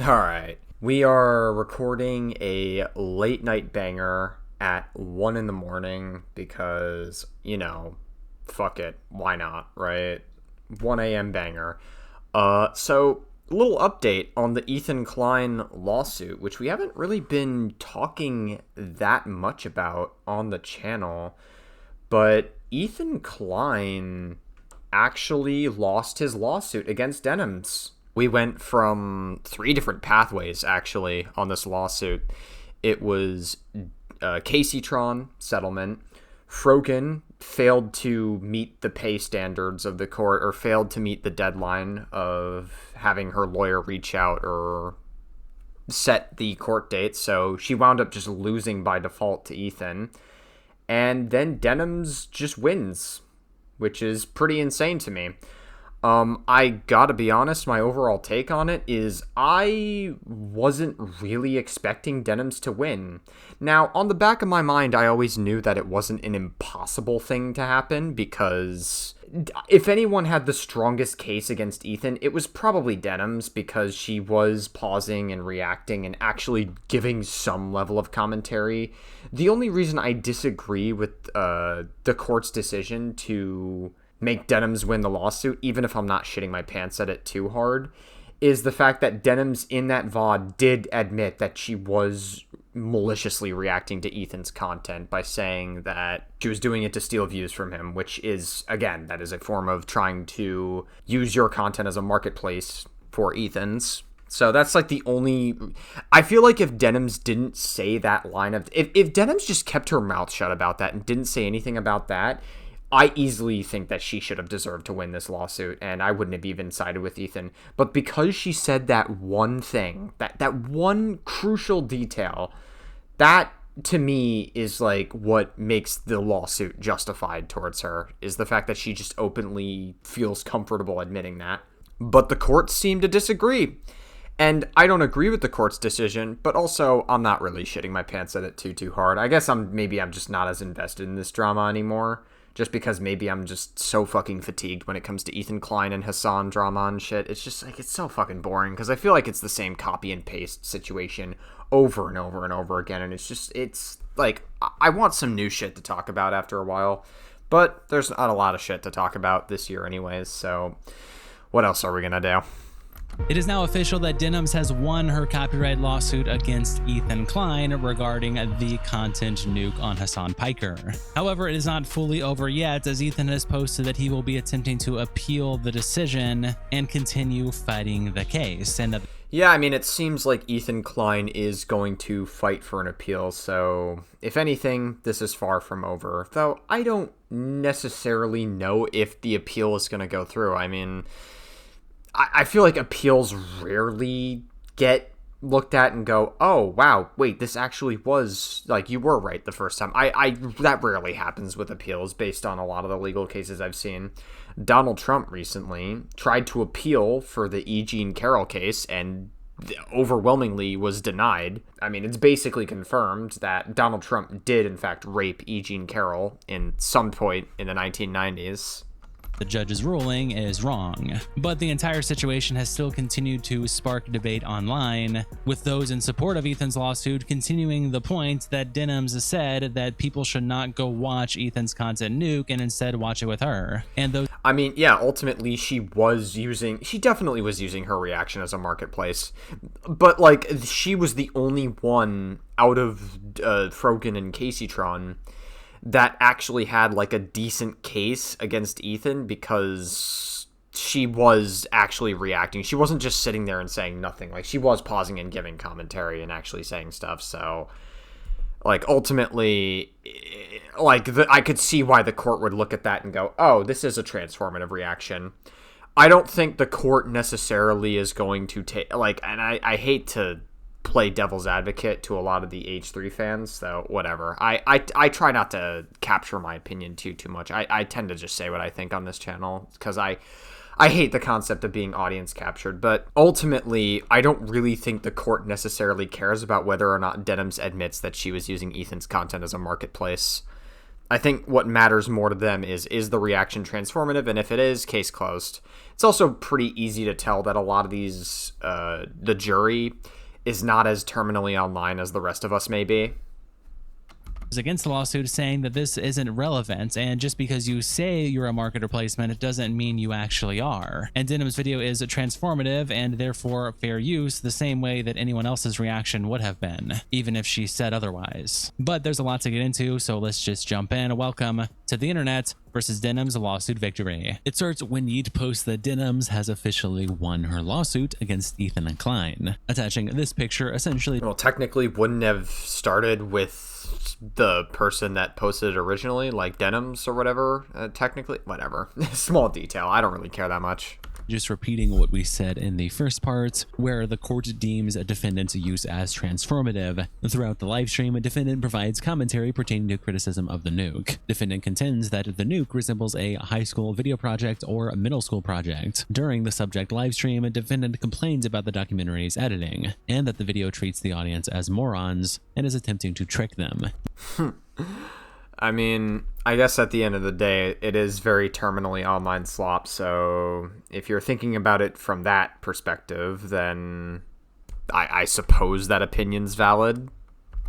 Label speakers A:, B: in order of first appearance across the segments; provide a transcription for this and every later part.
A: All right. We are recording a late night banger at 1 in the morning because, fuck it. Why not, right? 1 a.m. banger. So a little update on the Ethan Klein lawsuit, which we haven't really been talking that much about on the channel. But Ethan Klein actually lost his lawsuit against Denims. We went from three different pathways, actually, on this lawsuit. It was Caseytron settlement. Frogan failed to meet the pay standards of the court, or failed to meet the deadline of having her lawyer reach out or set the court date, so she wound up just losing by default to Ethan. And then Denims just wins, which is pretty insane to me. I gotta be honest, my overall take on it is I wasn't really expecting Denims to win. Now, on the back of my mind, I always knew that it wasn't an impossible thing to happen, because if anyone had the strongest case against Ethan, it was probably Denims, because she was pausing and reacting and actually giving some level of commentary. The only reason I disagree with the court's decision to make Denims win the lawsuit, even if I'm not shitting my pants at it too hard, is the fact that Denims in that VOD did admit that she was maliciously reacting to Ethan's content by saying that she was doing it to steal views from him, which is, again, that is a form of trying to use your content as a marketplace for Ethan's. So that's like the only... I feel like if Denims didn't say that line of... If Denims just kept her mouth shut about that and didn't say anything about that, I easily think that she should have deserved to win this lawsuit, and I wouldn't have even sided with Ethan. But because she said that one thing, that one crucial detail, that, to me, is like what makes the lawsuit justified towards her, is the fact that she just openly feels comfortable admitting that. But the courts seem to disagree. And I don't agree with the court's decision, but also I'm not really shitting my pants at it too hard. I guess I'm just not as invested in this drama anymore. Just because maybe I'm just so fucking fatigued when it comes to Ethan Klein and Hassan drama and shit. It's just like, it's so fucking boring, because I feel like it's the same copy and paste situation over and over and over again. And it's like, I want some new shit to talk about after a while. But there's not a lot of shit to talk about this year anyways, so what else are we gonna do?
B: It is now official that Denims has won her copyright lawsuit against Ethan Klein regarding the content nuke on Hassan Piker. However, it is not fully over yet, as Ethan has posted that he will be attempting to appeal the decision and continue fighting the case. And
A: yeah, I mean, it seems like Ethan Klein is going to fight for an appeal, so if anything, this is far from over. Though I don't necessarily know if the appeal is going to go through. I mean, I feel like appeals rarely get looked at and go, oh, wow, wait, this actually was, like, you were right the first time. That rarely happens with appeals based on a lot of the legal cases I've seen. Donald Trump recently tried to appeal for the E. Jean Carroll case and overwhelmingly was denied. I mean, it's basically confirmed that Donald Trump did, in fact, rape E. Jean Carroll in some point in the 1990s.
B: The judge's ruling is wrong. But the entire situation has still continued to spark debate online, with those in support of Ethan's lawsuit continuing the point that Denims said that people should not go watch Ethan's content nuke and instead watch it with her. And those...
A: I mean, yeah, ultimately she definitely was using her reaction as a marketplace. But, like, she was the only one out of Frogan and Caseytron that actually had, like, a decent case against Ethan, because she was actually reacting. She wasn't just sitting there and saying nothing. Like, she was pausing and giving commentary and actually saying stuff. So, like, ultimately, like, I could see why the court would look at that and go, oh, this is a transformative reaction. I don't think the court necessarily is going to take, like, and I hate to play devil's advocate to a lot of the H3 fans, so whatever. I try not to capture my opinion too much. I tend to just say what I think on this channel, because I hate the concept of being audience captured, but ultimately, I don't really think the court necessarily cares about whether or not Denims admits that she was using Ethan's content as a marketplace. I think what matters more to them is the reaction transformative, and if it is, case closed. It's also pretty easy to tell that a lot of these, the jury is not as terminally online as the rest of us may be.
B: Against the lawsuit, saying that this isn't relevant, and just because you say you're a marketer placement, it doesn't mean you actually are. And Denim's video is transformative and therefore fair use, the same way that anyone else's reaction would have been, even if she said otherwise. But there's a lot to get into, so let's just jump in. Welcome to the internet versus Denims lawsuit victory. It starts when Yeet posts that Denims has officially won her lawsuit against Ethan and Klein, attaching this picture essentially.
A: Well, technically wouldn't have started with the person that posted it originally, like Denims or whatever, technically, whatever. Small detail, I don't really care that much.
B: Just repeating what we said in the first part, where the court deems a defendant's use as transformative. Throughout the livestream, a defendant provides commentary pertaining to criticism of the nuke. Defendant contends that the nuke resembles a high school video project or a middle school project. During the subject livestream, a defendant complains about the documentary's editing, and that the video treats the audience as morons and is attempting to trick them.
A: I mean, I guess at the end of the day, it is very terminally online slop, so if you're thinking about it from that perspective, then I suppose that opinion's valid.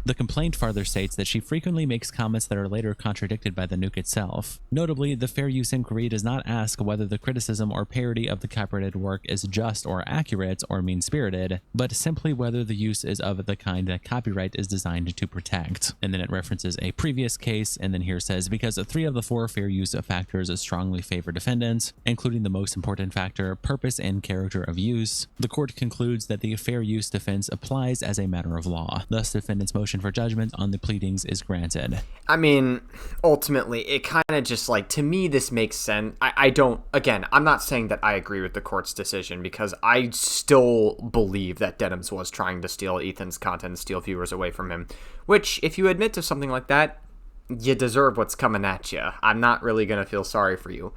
B: The complaint farther states that she frequently makes comments that are later contradicted by the nuke itself. Notably, the fair use inquiry does not ask whether the criticism or parody of the copyrighted work is just or accurate or mean-spirited, but simply whether the use is of the kind that copyright is designed to protect. And then it references a previous case, and then here says, because 3 of the 4 fair use factors strongly favor defendants, including the most important factor, purpose and character of use, the court concludes that the fair use defense applies as a matter of law. Thus, defendant's motion for judgment on the pleadings is granted.
A: I mean, ultimately, it kind of just like, to me, this makes sense. I don't, again, I'm not saying that I agree with the court's decision, because I still believe that Denims was trying to steal Ethan's content and steal viewers away from him, which, if you admit to something like that, you deserve what's coming at you. I'm not really going to feel sorry for you.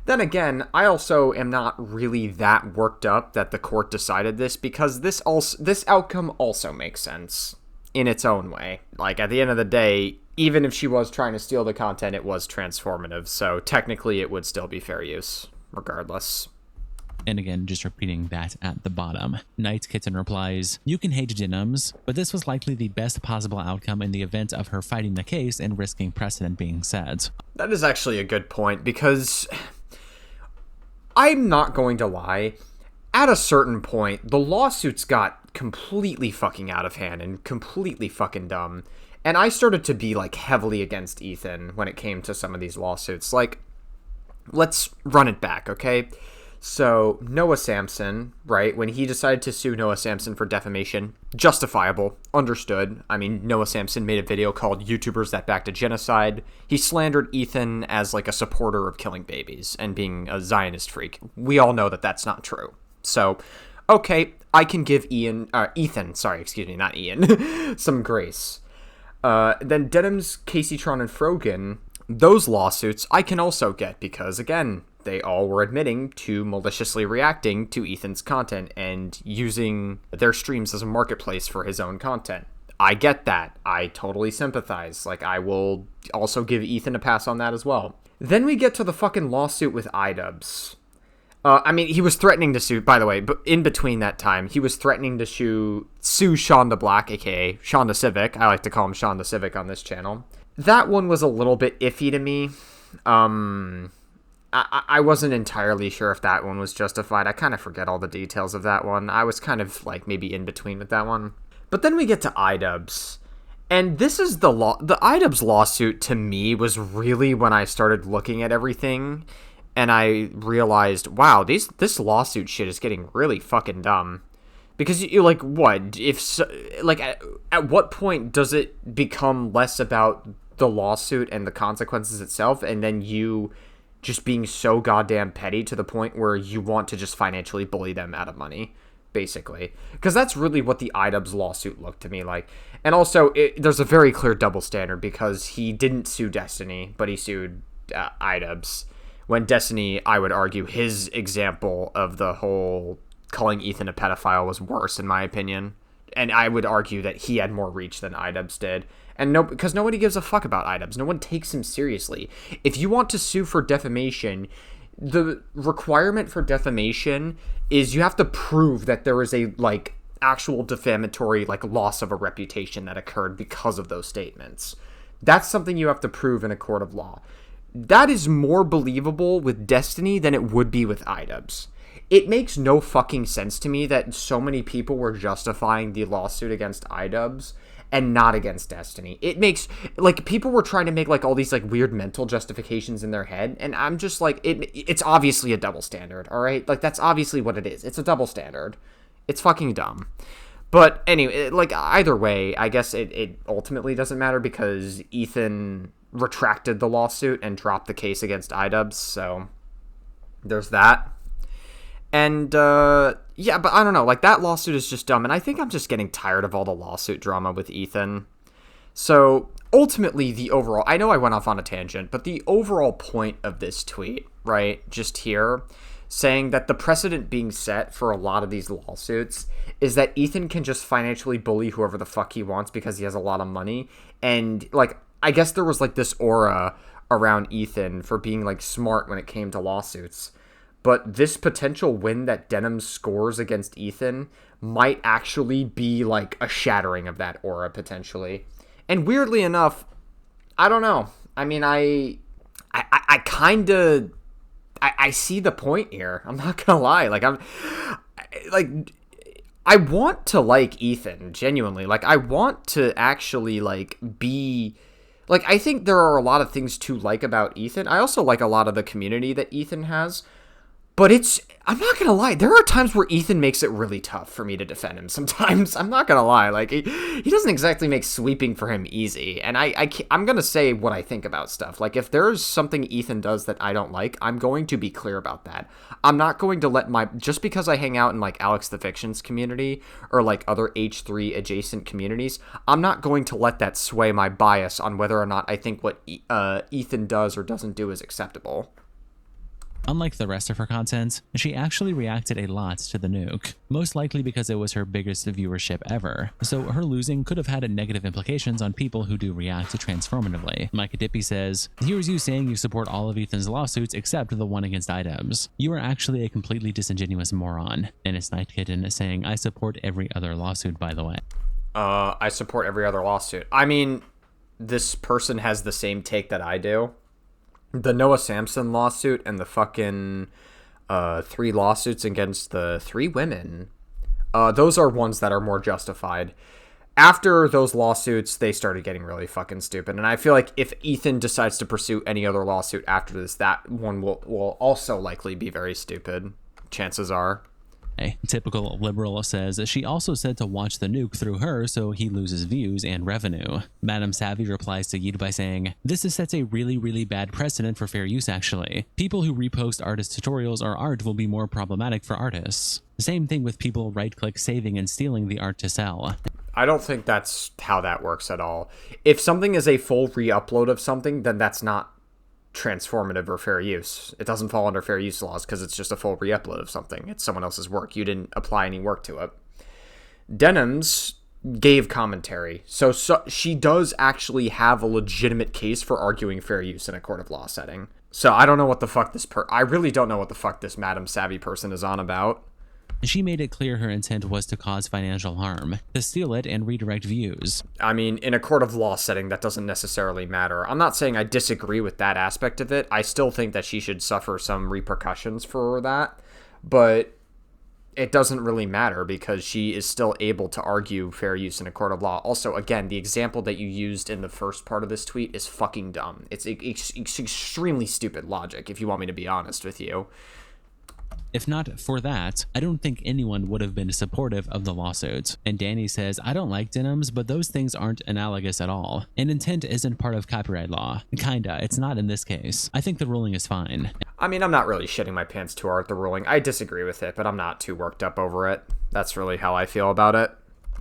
A: Then again, I also am not really that worked up that the court decided this, because this outcome also makes sense in its own way. Like, at the end of the day, even if she was trying to steal the content, it was transformative, so technically it would still be fair use, regardless.
B: And again, just repeating that at the bottom. Knight's Kitten replies, "You can hate Denims, but this was likely the best possible outcome in the event of her fighting the case and risking precedent being set."
A: That is actually a good point, because I'm not going to lie, at a certain point, the lawsuits got completely fucking out of hand and completely fucking dumb. And I started to be, like, heavily against Ethan when it came to some of these lawsuits. Like, let's run it back, okay? So, Noah Samson, right, when he decided to sue Noah Samson for defamation, justifiable, understood. I mean, Noah Samson made a video called YouTubers That Backed a Genocide. He slandered Ethan as, like, a supporter of killing babies and being a Zionist freak. We all know that that's not true. So, okay, I can give Ethan, not Ian, some grace. Then Denims, Casey Tron, and Frogan, those lawsuits I can also get, because, again, they all were admitting to maliciously reacting to Ethan's content and using their streams as a marketplace for his own content. I get that. I totally sympathize. Like, I will also give Ethan a pass on that as well. Then we get to the fucking lawsuit with iDubbbz. I mean, he was threatening to sue, by the way, but in between that time, he was threatening to sue Shonda Black, aka Shonda Civic. I like to call him Shonda Civic on this channel. That one was a little bit iffy to me. I wasn't entirely sure if that one was justified. I kind of forget all the details of that one. I was kind of, like, maybe in between with that one. But then we get to iDubbbz. And this is the iDubbbz lawsuit, to me, was really when I started looking at everything. And I realized, wow, this lawsuit shit is getting really fucking dumb. Because you like, what if so, like at what point does it become less about the lawsuit and the consequences itself, and then you just being so goddamn petty to the point where you want to just financially bully them out of money, basically? Because that's really what the iDubbbz lawsuit looked to me like. And also, there's a very clear double standard, because he didn't sue Destiny, but he sued iDubbbz. When Destiny, I would argue, his example of the whole calling Ethan a pedophile was worse, in my opinion. And I would argue that he had more reach than iDubbbz did. And because nobody gives a fuck about iDubbbz. No one takes him seriously. If you want to sue for defamation, the requirement for defamation is you have to prove that there is a, like, actual defamatory, like, loss of a reputation that occurred because of those statements. That's something you have to prove in a court of law. That is more believable with Destiny than it would be with iDubbbz. It makes no fucking sense to me that so many people were justifying the lawsuit against iDubbbz and not against Destiny. It makes, like, people were trying to make, like, all these, like, weird mental justifications in their head, and I'm just like, it's obviously a double standard, all right? Like, that's obviously what it is. It's a double standard. It's fucking dumb. But anyway, like, either way, I guess it ultimately doesn't matter because Ethan retracted the lawsuit and dropped the case against iDubbbz, so there's that. And, yeah, but I don't know, like, that lawsuit is just dumb, and I think I'm just getting tired of all the lawsuit drama with Ethan. So, ultimately, the overall, I know I went off on a tangent, but the overall point of this tweet, right, just here, saying that the precedent being set for a lot of these lawsuits is that Ethan can just financially bully whoever the fuck he wants because he has a lot of money, and, like, I guess there was, like, this aura around Ethan for being, like, smart when it came to lawsuits. But this potential win that Denims scores against Ethan might actually be, like, a shattering of that aura, potentially. And weirdly enough, I don't know. I mean, I see the point here. I'm not gonna lie. Like, I want to like Ethan, genuinely. Like, I want to actually, like, be... Like, I think there are a lot of things to like about Ethan. I also like a lot of the community that Ethan has. But I'm not going to lie, there are times where Ethan makes it really tough for me to defend him sometimes. I'm not going to lie. Like, he doesn't exactly make sweeping for him easy. And I'm going to say what I think about stuff. Like, if there's something Ethan does that I don't like, I'm going to be clear about that. I'm not going to let just because I hang out in, like, Alex the Fiction's community or, like, other H3 adjacent communities, I'm not going to let that sway my bias on whether or not I think what Ethan does or doesn't do is acceptable.
B: Unlike the rest of her content, she actually reacted a lot to the nuke, most likely because it was her biggest viewership ever, so her losing could have had negative implications on people who do react transformatively. Micah Dippy says, "Here's you saying you support all of Ethan's lawsuits except the one against iDubbbz. You are actually a completely disingenuous moron." And it's Night Kitten saying, "I support every other lawsuit, by the way."
A: I support every other lawsuit. I mean, this person has the same take that I do. The Noah Samson lawsuit and the fucking 3 lawsuits against the 3 women, those are ones that are more justified. After those lawsuits, they started getting really fucking stupid. And I feel like if Ethan decides to pursue any other lawsuit after this, that one will also likely be very stupid. Chances are.
B: A typical liberal says she also said to watch the nuke through her so he loses views and revenue. Madam Savvy replies to Yeet by saying, "This sets a really, really bad precedent for fair use actually. People who repost artist tutorials or art will be more problematic for artists. Same thing with people right-click saving and stealing the art to sell."
A: I don't think that's how that works at all. If something is a full re-upload of something, then that's not transformative or fair use. It doesn't fall under fair use laws because it's just a full re-upload of something. It's someone else's work. You didn't apply any work to it. Denims gave commentary, so she does actually have a legitimate case for arguing fair use in a court of law setting. So I don't know what the fuck I really don't know what the fuck this Madam Savvy person is on about.
B: She made it clear her intent was to cause financial harm, to steal it and redirect views.
A: I mean, in a court of law setting, that doesn't necessarily matter. I'm not saying I disagree with that aspect of it. I still think that she should suffer some repercussions for that, but it doesn't really matter because she is still able to argue fair use in a court of law. Also, again, the example that you used in the first part of this tweet is fucking dumb. It's extremely stupid logic, if you want me to be honest with you.
B: If not for that, I don't think anyone would have been supportive of the lawsuit. And Danny says, "I don't like Denims, but those things aren't analogous at all. And intent isn't part of copyright law. Kinda, it's not in this case. I think the ruling is fine."
A: I mean, I'm not really shitting my pants too hard at the ruling. I disagree with it, but I'm not too worked up over it. That's really how I feel about it.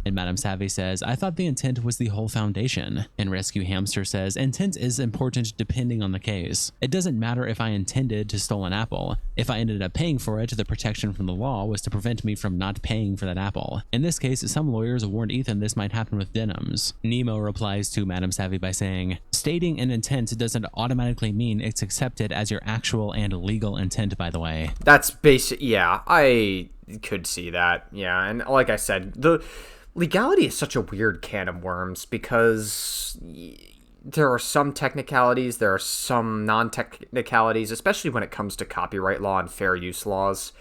B: And Madame Savvy says, I thought the intent was the whole foundation. And Rescue Hamster says, intent is important depending on the case. It doesn't matter if I intended to steal an apple. If I ended up paying for it, the protection from the law was to prevent me from not paying for that apple. In this case, some lawyers warned Ethan this might happen with Denims. Nemo replies to Madame Savvy by saying, stating an intent doesn't automatically mean it's accepted as your actual and legal intent, by the way.
A: That's basic. Yeah, I could see that. Yeah, and like I said, the legality is such a weird can of worms because there are some technicalities, there are some non-technicalities, especially when it comes to copyright law and fair use laws.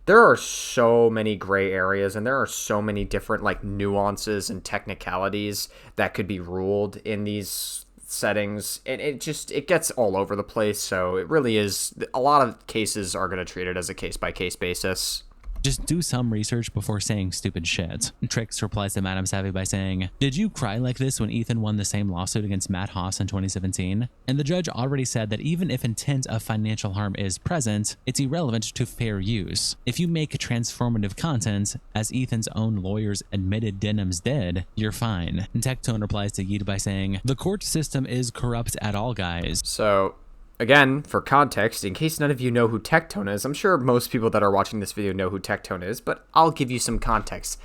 A: There are so many gray areas, and there are so many different like nuances and technicalities that could be ruled in these settings, and it gets all over the place. So it really is, a lot of cases are going to treat it as a case-by-case basis.
B: Just do some research before saying stupid shit. Trix replies to Madame Savvy by saying, did you cry like this when Ethan won the same lawsuit against Matt Haas in 2017? And the judge already said that even if intent of financial harm is present, it's irrelevant to fair use. If you make transformative content, as Ethan's own lawyers admitted Denims did, you're fine. And Tectone replies to Yeet by saying, the court system is corrupt at all, guys.
A: So again, for context, in case none of you know who Tectone is, I'm sure most people that are watching this video know who Tectone is, but I'll give you some context.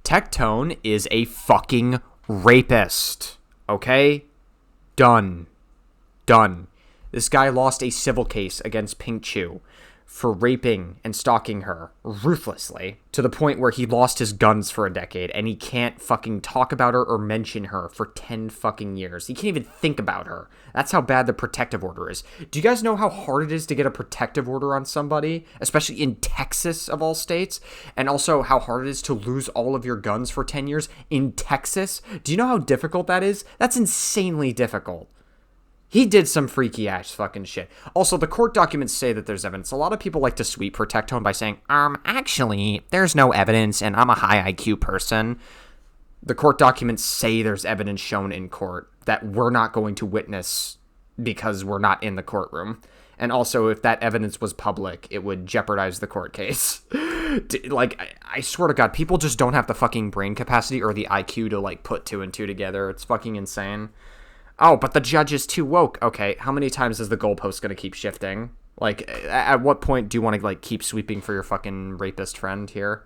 A: Tectone is a fucking rapist. Okay? Done. This guy lost a civil case against Pink Chew for raping and stalking her ruthlessly to the point where he lost his guns for a decade and he can't fucking talk about her or mention her for 10 fucking years. He can't even think about her. That's how bad the protective order is. Do you guys know how hard it is to get a protective order on somebody, especially in Texas of all states? And also how hard it is to lose all of your guns for 10 years in Texas? Do you know how difficult that is? That's insanely difficult. He did some freaky ass fucking shit. Also, the court documents say that there's evidence. A lot of people like to sweep for Tectone by saying, actually, there's no evidence and I'm a high IQ person. The court documents say there's evidence shown in court that we're not going to witness because we're not in the courtroom. And also, if that evidence was public, it would jeopardize the court case. Like, I swear to God, people just don't have the fucking brain capacity or the IQ to, like, put two and two together. It's fucking insane. Oh, but the judge is too woke. Okay, how many times is the goalpost going to keep shifting? Like, at what point do you want to, like, keep sweeping for your fucking rapist friend here?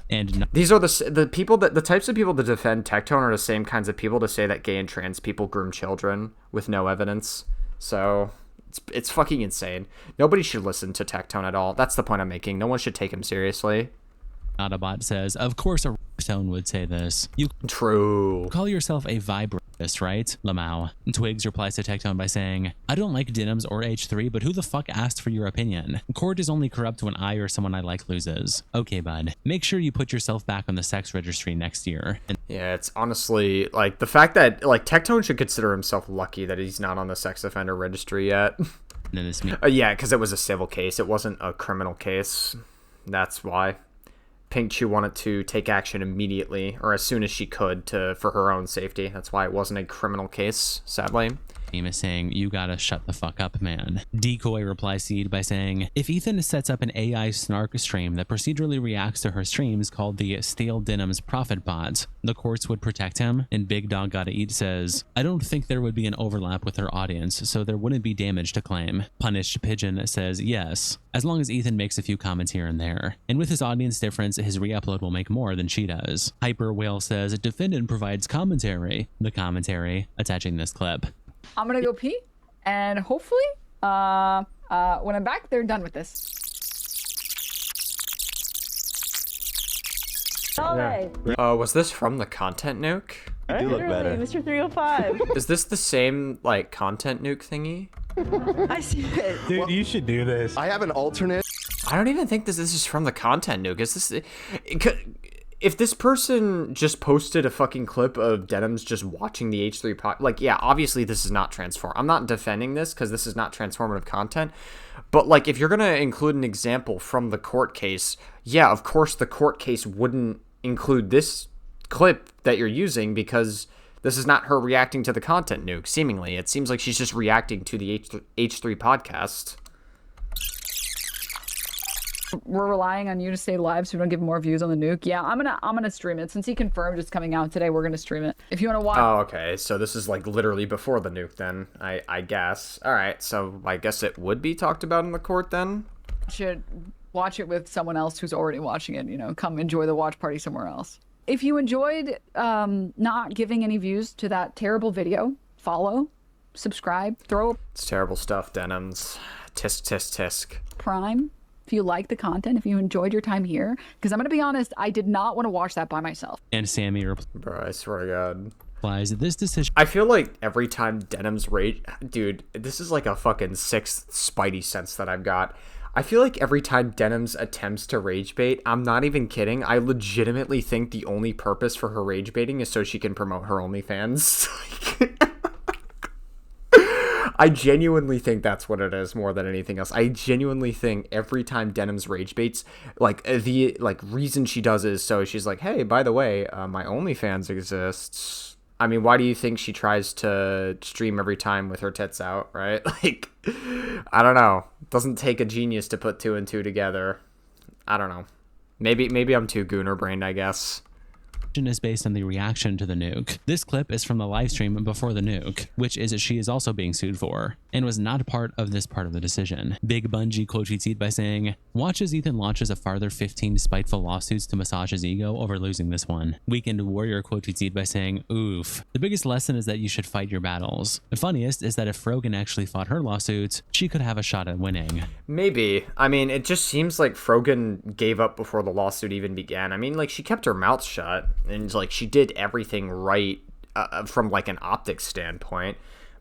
B: And
A: these are the people that, the types of people that defend Tectone are the same kinds of people to say that gay and trans people groom children with no evidence. So it's fucking insane. Nobody should listen to Tectone at all. That's the point I'm making. No one should take him seriously.
B: Autobot says, of course a tone would say this. You
A: True.
B: call yourself a vibrist, right? Lamau. Twigs replies to Tectone by saying, I don't like Denims or H3, but who the fuck asked for your opinion? Court is only corrupt when I or someone I like loses. Okay, bud. Make sure you put yourself back on the sex registry next year.
A: Yeah, it's honestly, like, the fact that, like, Tectone should consider himself lucky that he's not on the sex offender registry yet.
B: Then this
A: yeah, because it was a civil case. It wasn't a criminal case. That's why. Pink Chew wanted to take action immediately, or as soon as she could, for her own safety. That's why it wasn't a criminal case, sadly.
B: Is saying, you gotta shut the fuck up, man. Decoy replies to Ed by saying, if Ethan sets up an AI snark stream that procedurally reacts to her streams called the Stale Denims Profit Bot, the courts would protect him. And Big Dog Gotta Eat says, I don't think there would be an overlap with her audience, so there wouldn't be damage to claim. Punished Pigeon says, yes, as long as Ethan makes a few comments here and there. And with his audience difference, his re-upload will make more than she does. Hyper Whale says, defendant provides commentary. The commentary attaching this clip.
C: I'm gonna go pee, and hopefully, when I'm back, they're done with this.
D: Yeah.
A: Was this from the content nuke?
D: You do look better.
E: Mr. 305.
A: Is this the same, like, content nuke thingy?
E: I see it.
D: Dude, you should do this.
F: I have an alternate.
A: I don't even think this is from the content nuke. Is this... If this person just posted a fucking clip of Denims just watching the H3 pod, like, yeah, obviously this is not transform. I'm not defending this because this is not transformative content. But, like, if you're going to include an example from the court case, yeah, of course the court case wouldn't include this clip that you're using because this is not her reacting to the content nuke, seemingly. It seems like she's just reacting to the H3 podcast.
C: We're relying on you to stay live so we don't give more views on the nuke. Yeah, I'm gonna stream it. Since he confirmed it's coming out today, we're gonna stream it. If you want to watch.
A: Oh, okay. So this is like literally before the nuke then, I guess. All right. So I guess it would be talked about in the court then.
C: Should watch it with someone else who's already watching it. You know, come enjoy the watch party somewhere else. If you enjoyed not giving any views to that terrible video, follow, subscribe, throw
A: It's terrible stuff, Denims. Tisk, tisk, tisk.
C: Prime. If you like the content, if you enjoyed your time here, because I'm gonna be honest, I did not want to watch that by myself.
B: And Sammy
A: Bro, I swear to God.
B: replies, this decision
A: I feel like every time Denims rage, dude, this is like a fucking sixth Spidey sense that I've got. I feel like every time Denims attempts to rage bait, I'm not even kidding, I legitimately think the only purpose for her rage baiting is so she can promote her OnlyFans. I genuinely think that's what it is more than anything else. I genuinely think every time Denims rage baits, like the reason she does is so she's like, hey, by the way, my OnlyFans exists. I mean, why do you think she tries to stream every time with her tits out, right? Like, I don't know. Doesn't take a genius to put two and two together. I don't know. Maybe I'm too gooner brained, I guess.
B: is based on the reaction to the nuke. This clip is from the live stream before the nuke, which is she is also being sued for, and was not a part of this part of the decision. Big Bungie quote tweets Ethan by saying, watch as Ethan launches a farther 15 spiteful lawsuits to massage his ego over losing this one. Weekend Warrior quote tweets Ethan by saying, oof. The biggest lesson is that you should fight your battles. The funniest is that if Frogan actually fought her lawsuits, she could have a shot at winning.
A: Maybe. I mean, it just seems like Frogan gave up before the lawsuit even began. I mean, like, she kept her mouth shut. And like she did everything right from like an optics standpoint,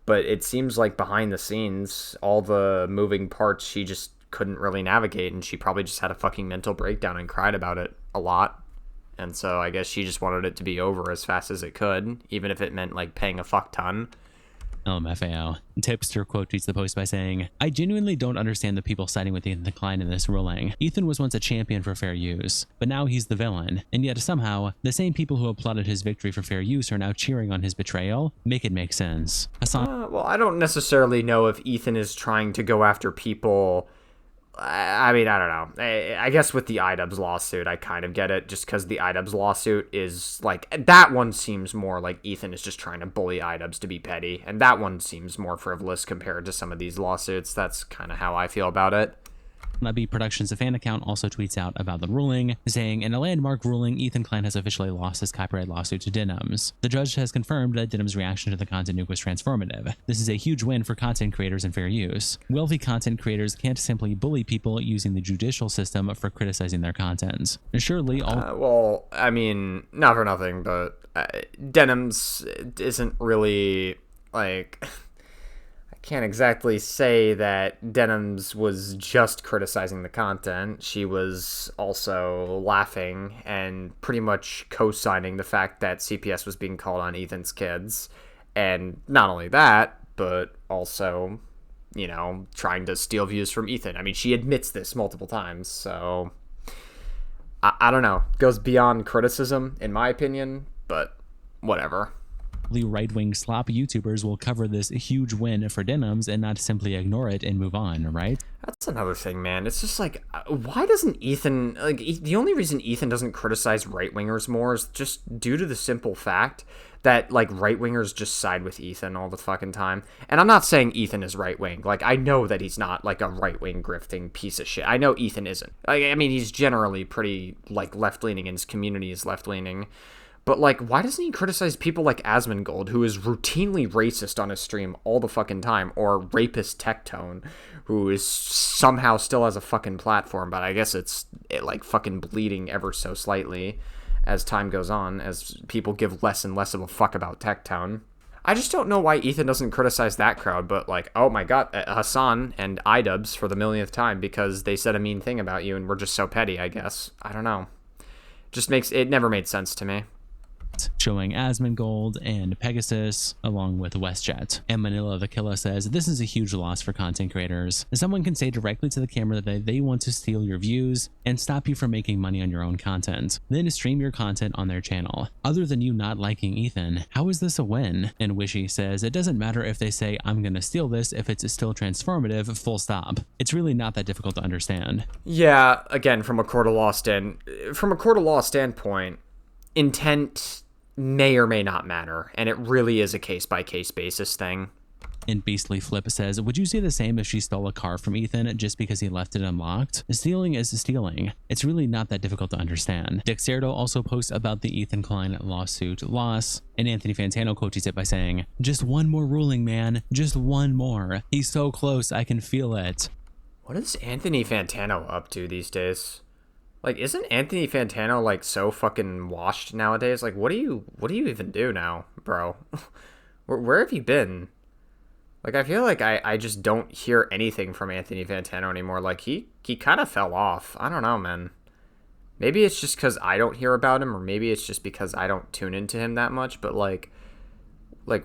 A: but it seems like behind the scenes, all the moving parts she just couldn't really navigate, and she probably just had a fucking mental breakdown and cried about it a lot. And so I guess she just wanted it to be over as fast as it could, even if it meant like paying a fuck ton.
B: LMFAO. Tipster quote tweets the post by saying, I genuinely don't understand the people siding with Ethan Klein in this ruling. Ethan was once a champion for fair use, but now he's the villain. And yet somehow, the same people who applauded his victory for fair use are now cheering on his betrayal. Make it make sense. Hassan
A: Well, I don't necessarily know if Ethan is trying to go after people. I mean, I don't know. I guess with the iDubbbz lawsuit, I kind of get it, just because the iDubbbz lawsuit is, like, that one seems more like Ethan is just trying to bully iDubbbz to be petty, and that one seems more frivolous compared to some of these lawsuits. That's kind of how I feel about it.
B: Nubby Productions, a fan account, also tweets out about the ruling, saying, in a landmark ruling, Ethan Klein has officially lost his copyright lawsuit to Denims. The judge has confirmed that Denims' reaction to the content nuke was transformative. This is a huge win for content creators and fair use. Wealthy content creators can't simply bully people using the judicial system for criticizing their content. Surely all...
A: Well, I mean, not for nothing, but Denims isn't really, like... Can't exactly say that Denims was just criticizing the content. She was also laughing and pretty much co-signing the fact that CPS was being called on Ethan's kids. And not only that, but also, you know, trying to steal views from Ethan. I mean, she admits this multiple times, so I don't know. It goes beyond criticism, in my opinion, but whatever.
B: The right-wing slop YouTubers will cover this huge win for Denims and not simply ignore it and move on, right?
A: That's another thing, man. It's just like, why doesn't Ethan, like, the only reason Ethan doesn't criticize right-wingers more is just due to the simple fact that, like, right-wingers just side with Ethan all the fucking time. And I'm not saying Ethan is right-wing. Like, I know that he's not, like, a right-wing grifting piece of shit. I know Ethan isn't. Like, I mean, he's generally pretty, like, left-leaning, and his community is left-leaning. But, like, why doesn't he criticize people like Asmongold, who is routinely racist on his stream all the fucking time, or Rapist Tectone, who is somehow still has a fucking platform, but I guess it's, like, fucking bleeding ever so slightly as time goes on, as people give less and less of a fuck about Tectone. I just don't know why Ethan doesn't criticize that crowd, but, like, oh my god, Hassan and iDubbbz for the millionth time because they said a mean thing about you and we're just so petty, I guess. I don't know. Just makes, it never made sense to me.
B: leaked, showing Asmongold and Pegasus along with WestJet. And Manila the Killer says, this is a huge loss for content creators. Someone can say directly to the camera that they want to steal your views and stop you from making money on your own content, then stream your content on their channel. Other than you not liking Ethan, how is this a win? And Wishy says, it doesn't matter if they say I'm gonna steal this if it's still transformative, full stop. It's really not that difficult to understand.
A: Yeah, again, from a court of law standpoint, intent may or may not matter, and it really is a case-by-case basis thing.
B: And Beastly Flip says, would you say the same if she stole a car from Ethan just because he left it unlocked? Stealing is stealing. It's really not that difficult to understand. Dexerto also posts about the Ethan Klein lawsuit loss, and Anthony Fantano quotes it by saying, just one more ruling, man. Just one more. He's so close, I can feel it.
A: What is Anthony Fantano up to these days? Like, isn't Anthony Fantano, like, so fucking washed nowadays? Like, what do you even do now, bro? Where have you been? Like, I feel like I just don't hear anything from Anthony Fantano anymore. Like, he kind of fell off. I don't know, man. Maybe it's just because I don't hear about him, or maybe it's just because I don't tune into him that much, but, like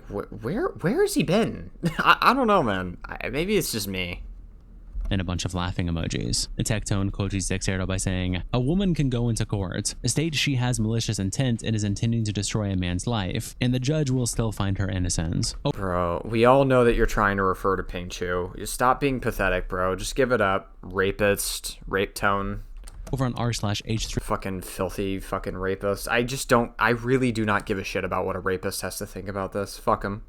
A: where has he been? I don't know, man. Maybe it's just me.
B: And a bunch of laughing emojis. The Tectone quotes Dexerto by saying, a woman can go into court, state she has malicious intent and is intending to destroy a man's life, and the judge will still find her innocent. Oh,
A: bro, we all know that you're trying to refer to Ping Chu. Stop being pathetic, bro. Just give it up. Rapist, rape tone.
B: Over on r/h3.
A: Fucking filthy fucking rapist. I really do not give a shit about what a rapist has to think about this. Fuck him.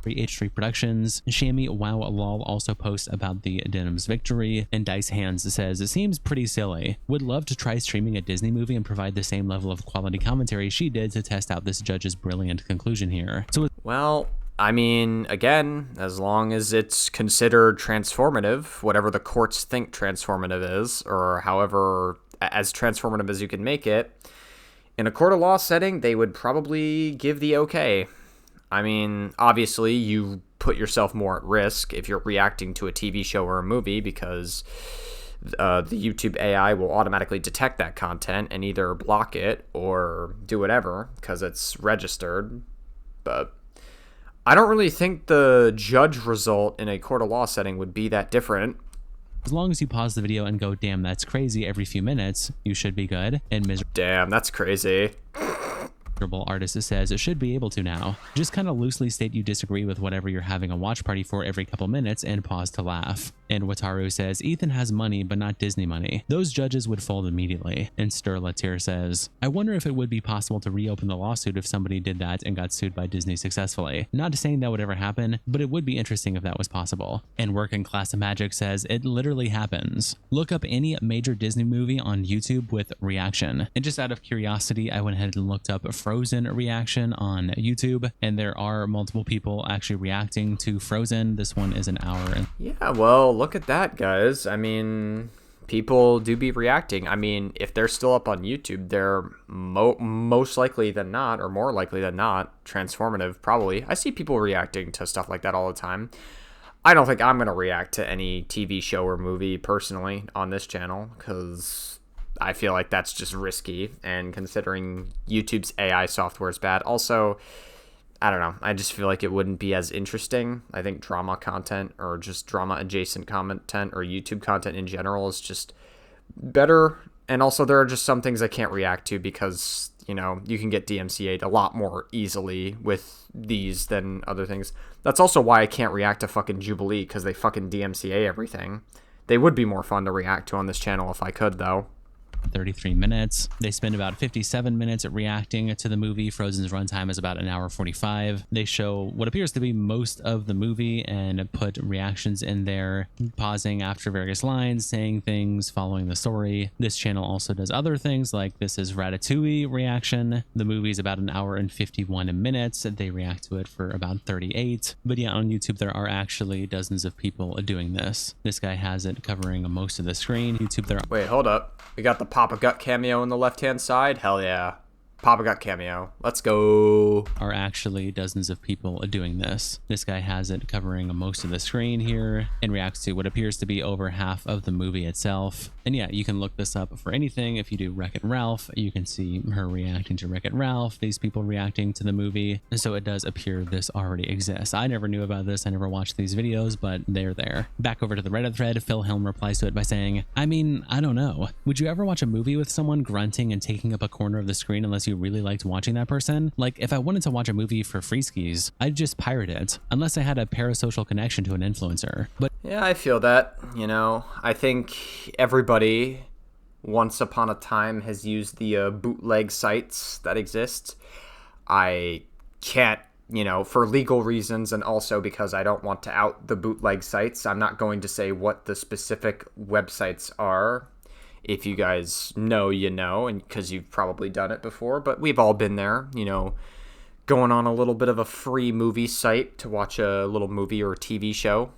B: H3 Productions. Shammy Wow Lol also posts about the Denims victory, and Dice Hands says, it seems pretty silly. Would love to try streaming a Disney movie and provide the same level of quality commentary she did to test out this judge's brilliant conclusion here. So,
A: well, I mean, again, as long as it's considered transformative, whatever the courts think transformative is, or however as transformative as you can make it, in a court of law setting, they would probably give the okay. I mean, obviously, you put yourself more at risk if you're reacting to a TV show or a movie because the YouTube AI will automatically detect that content and either block it or do whatever because it's registered. But I don't really think the judge result in a court of law setting would be that different.
B: As long as you pause the video and go, damn, that's crazy every few minutes, you should be good. And
A: damn, that's crazy.
B: Artist says it should be able to now. Just kind of loosely state you disagree with whatever you're having a watch party for every couple minutes and pause to laugh. And Wataru says Ethan has money but not Disney money. Those judges would fold immediately. And Sturlatier says, I wonder if it would be possible to reopen the lawsuit if somebody did that and got sued by Disney successfully. Not saying that would ever happen, but it would be interesting if that was possible. And Working Class of Magic says it literally happens. Look up any major Disney movie on YouTube with reaction. And just out of curiosity, I went ahead and looked up Frozen reaction on YouTube, and there are multiple people actually reacting to Frozen. This one is an hour.
A: Yeah, well, look at that, guys. I mean, people do be reacting. I mean, if they're still up on YouTube, they're most likely than not, or more likely than not, transformative, probably. I see people reacting to stuff like that all the time. I don't think I'm going to react to any TV show or movie personally on this channel, because I feel like that's just risky, and considering YouTube's AI software is bad. Also, I don't know, I just feel like it wouldn't be as interesting. I think drama content or just drama adjacent content or YouTube content in general is just better. And also there are just some things I can't react to because, you know, you can get DMCA'd a lot more easily with these than other things. That's also why I can't react to fucking Jubilee, because they fucking DMCA everything. They would be more fun to react to on this channel if I could, though.
B: 33 minutes. They spend about 57 minutes reacting to the movie. Frozen's runtime is about an hour 45. They show what appears to be most of the movie and put reactions in there, pausing after various lines, saying things, following the story. This channel also does other things, like this is Ratatouille reaction. The movie's about an hour and 51 minutes. They react to it for about 38. But yeah, on YouTube, there are actually dozens of people doing this. This guy has it covering most of the screen. YouTube, there are...
A: Wait, hold up. We got the Papa Gut cameo on the left-hand side? Hell yeah. Papa got cameo. Let's go.
B: Are actually dozens of people doing this. This guy has it covering most of the screen here and reacts to what appears to be over half of the movie itself. And yeah, you can look this up for anything. If you do Wreck-It Ralph, you can see her reacting to Wreck-It Ralph, these people reacting to the movie. So it does appear this already exists. I never knew about this. I never watched these videos, but they're there. Back over to the Reddit thread, Phil Helm replies to it by saying, I mean, I don't know. Would you ever watch a movie with someone grunting and taking up a corner of the screen unless you really liked watching that person? Like, if I wanted to watch a movie for free skis, I'd just pirate it, unless I had a parasocial connection to an influencer. But
A: Yeah, I feel that. I think everybody once upon a time has used the bootleg sites that exist. I can't, for legal reasons, and also because I don't want to out the bootleg sites, I'm not going to say what the specific websites are. If you guys know, and because you've probably done it before, but we've all been there, going on a little bit of a free movie site to watch a little movie or a TV show.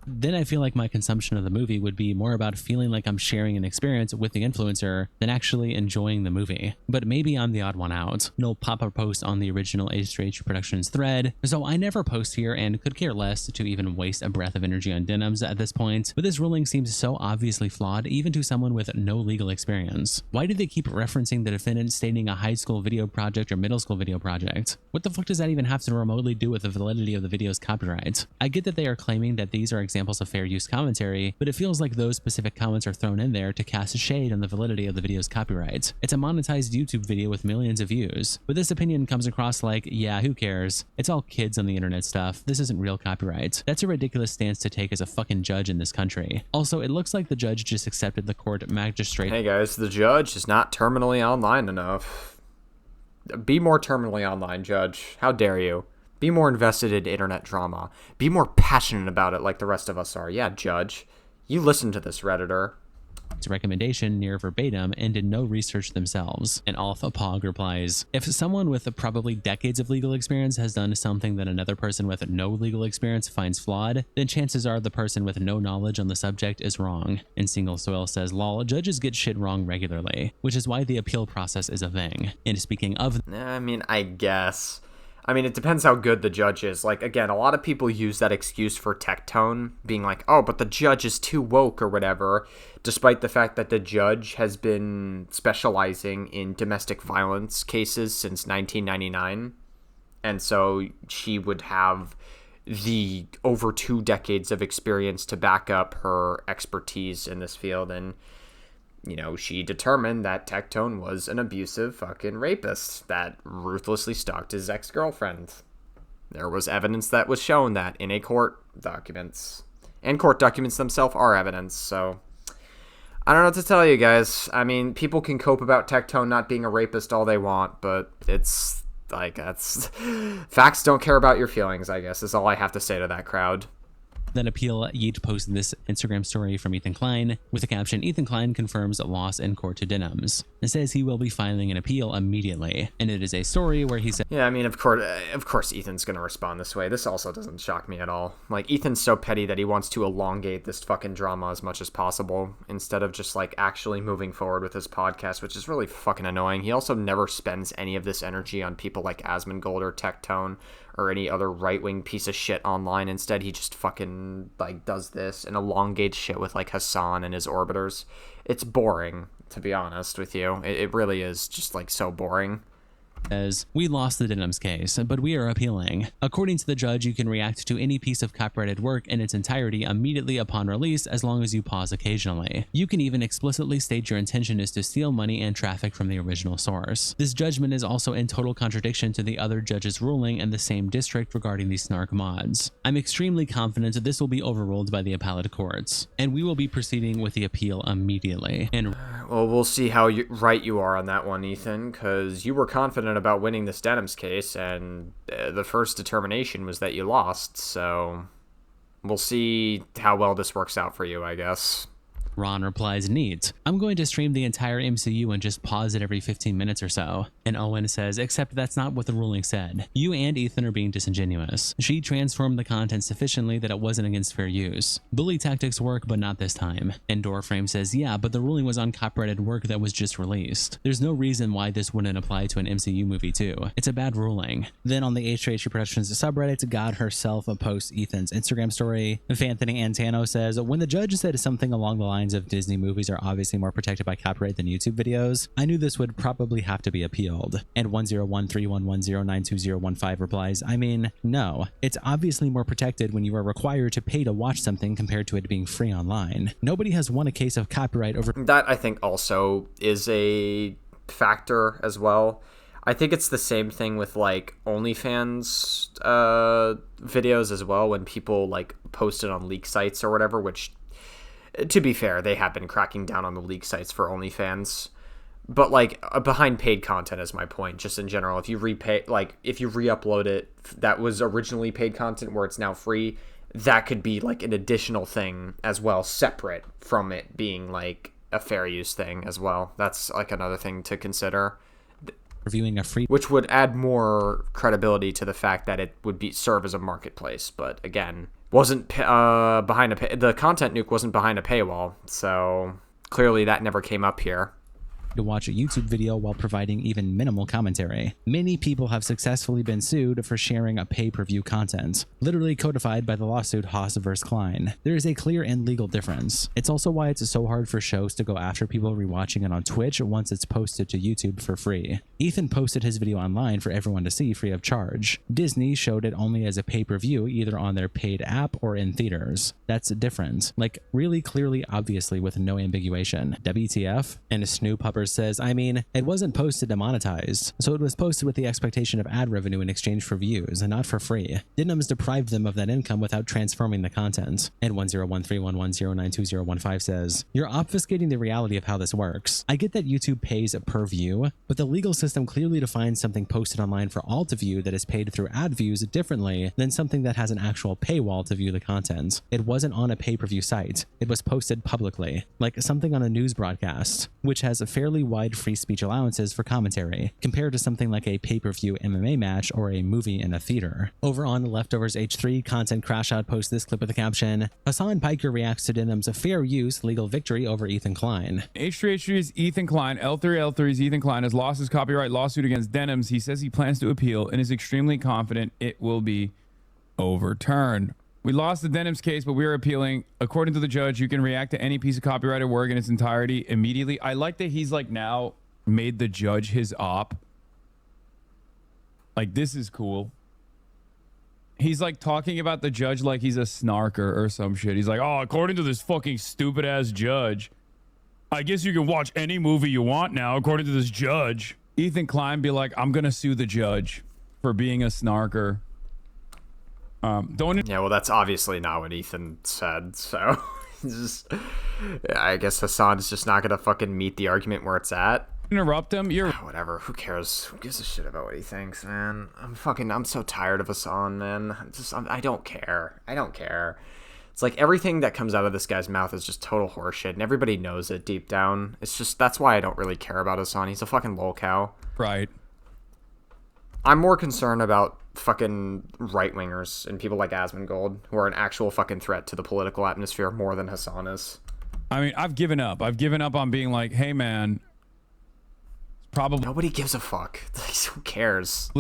B: then I feel like my consumption of the movie would be more about feeling like I'm sharing an experience with the influencer than actually enjoying the movie. But maybe I'm the odd one out. No pop-up post on the original H3H Productions thread, so I never post here and could care less to even waste a breath of energy on Denims at this point. But this ruling seems so obviously flawed even to someone with no legal experience. Why do they keep referencing the defendant stating a high school video project or middle school video project? What the fuck does that even have to remotely do with the validity of the video's copyright? I get that they are claiming that these are examples of fair use commentary, but it feels like those specific comments are thrown in there to cast shade on the validity of the video's copyright. It's a monetized YouTube video with millions of views, but this opinion comes across like, yeah, who cares? It's all kids on the internet stuff. This isn't real copyright. That's a ridiculous stance to take as a fucking judge in this country. Also, it looks like the judge just accepted the court magistrate.
A: Hey guys, the judge is not terminally online enough. Be more terminally online, judge. How dare you? Be more invested in internet drama. Be more passionate about it like the rest of us are. Yeah, judge. You listen to this, Redditor.
B: Recommendation near verbatim and did no research themselves. And Alpha Pog replies, if someone with probably decades of legal experience has done something that another person with no legal experience finds flawed, then chances are the person with no knowledge on the subject is wrong. And Single Soil says, lol, judges get shit wrong regularly, which is why the appeal process is a thing. And speaking of,
A: I guess. It depends how good the judge is. Like, again, a lot of people use that excuse for Tectone, being like, oh, but the judge is too woke or whatever, despite the fact that the judge has been specializing in domestic violence cases since 1999. And so she would have the over 2 decades of experience to back up her expertise in this field. And she determined that Tectone was an abusive fucking rapist that ruthlessly stalked his ex-girlfriend. There was evidence that was shown that in a court documents. And court documents themselves are evidence, so I don't know what to tell you guys. People can cope about Tectone not being a rapist all they want, but it's like, that's... Facts don't care about your feelings, I guess, is all I have to say to that crowd.
B: That appeal, Yeet posted this Instagram story from Ethan Klein with the caption, Ethan Klein confirms loss in court to Denims, and says he will be filing an appeal immediately. And it is a story where he said,
A: yeah, of course Ethan's going to respond this way. This also doesn't shock me at all. Like, Ethan's so petty that he wants to elongate this fucking drama as much as possible instead of just, like, actually moving forward with his podcast, which is really fucking annoying. He also never spends any of this energy on people like Asmongold or Tectone or any other right-wing piece of shit online. Instead, he just fucking, like, does this and elongates shit with, like, Hassan and his orbiters. It's boring, to be honest with you. It really is just, like, so boring.
B: Says, we lost the Denims case, but we are appealing. According to the judge, you can react to any piece of copyrighted work in its entirety immediately upon release as long as you pause occasionally. You can even explicitly state your intention is to steal money and traffic from the original source. This judgment is also in total contradiction to the other judge's ruling in the same district regarding the snark mods. I'm extremely confident that this will be overruled by the appellate courts, and we will be proceeding with the appeal immediately. And
A: well, we'll see how right you are on that one, Ethan, because you were confident about winning this Denims case, and the first determination was that you lost, so we'll see how well this works out for you, I guess.
B: Ron replies, neat. I'm going to stream the entire MCU and just pause it every 15 minutes or so. And Owen says, except that's not what the ruling said. You and Ethan are being disingenuous. She transformed the content sufficiently that it wasn't against fair use. Bully tactics work, but not this time. And Doorframe says, yeah, but the ruling was on copyrighted work that was just released. There's no reason why this wouldn't apply to an MCU movie too. It's a bad ruling. Then on the H3H Productions subreddit, God herself posts Ethan's Instagram story. Anthony Antano says, when the judge said something along the lines of Disney movies are obviously more protected by copyright than YouTube videos, I knew this would probably have to be appealed. And 10131109215 replies, I mean, no, it's obviously more protected when you are required to pay to watch something compared to it being free online. Nobody has won a case of copyright over
A: That, I think, also is a factor as well. I think it's the same thing with like OnlyFans videos as well, when people like post it on leak sites or whatever, which, to be fair, they have been cracking down on the leak sites for OnlyFans. But like behind paid content is my point, just in general. If you if you re-upload it that was originally paid content where it's now free, that could be like an additional thing as well, separate from it being like a fair use thing as well. That's like another thing to consider.
B: reviewing a free,
A: Which would add more credibility to the fact that it would serve as a marketplace. But again, wasn't behind the content nuke wasn't behind a paywall, so clearly that never came up here.
B: to watch a YouTube video while providing even minimal commentary. Many people have successfully been sued for sharing a pay-per-view content, literally codified by the lawsuit Haas vs. Klein. There is a clear and legal difference. It's also why it's so hard for shows to go after people rewatching it on Twitch once it's posted to YouTube for free. Ethan posted his video online for everyone to see free of charge. Disney showed it only as a pay-per-view either on their paid app or in theaters. That's different. Like, really clearly, obviously, with no ambiguation. WTF? And Snoop Hubbard says, I mean, it wasn't posted to monetize, so it was posted with the expectation of ad revenue in exchange for views, and not for free. Denims deprived them of that income without transforming the content. And 10131109215 says, you're obfuscating the reality of how this works. I get that YouTube pays per view, but the legal system clearly defines something posted online for all to view that is paid through ad views differently than something that has an actual paywall to view the content. It wasn't on a pay-per-view site. It was posted publicly, like something on a news broadcast, which has a fairly wide free speech allowances for commentary, compared to something like a pay-per-view MMA match or a movie in a theater. Over on Leftovers H3, Content Crash Out posts this clip with the caption, Hassan Piker reacts to Denim's fair use legal victory over Ethan Klein.
D: H3 is Ethan Klein. L3 is Ethan Klein has lost his copyright lawsuit against Denims. He says he plans to appeal and is extremely confident it will be overturned. We lost the Denims case, but we are appealing. According to the judge, you can react to any piece of copyrighted work in its entirety immediately. I like that he's like now made the judge his op. Like, this is cool. He's like talking about the judge like he's a snarker or some shit. He's like, oh, according to this fucking stupid ass judge, I guess you can watch any movie you want now, according to this judge. Ethan Klein be like, I'm gonna sue the judge for being a snarker.
A: Yeah, well, that's obviously not what Ethan said, so I guess Hassan's just not gonna fucking meet the argument where it's at.
D: Interrupt him. You're
A: whatever. Who cares? Who gives a shit about what he thinks, man? I'm so tired of Hassan, man. I don't care. I don't care. It's like everything that comes out of this guy's mouth is just total horseshit, and everybody knows it deep down. It's just, that's why I don't really care about Hassan. He's a fucking lolcow.
D: right.
A: I'm more concerned about fucking right-wingers and people like Asmongold, who are an actual fucking threat to the political atmosphere more than Hassan is.
D: I mean, I've given up. I've given up on being like, hey, man, probably
A: Nobody gives a fuck. Who cares?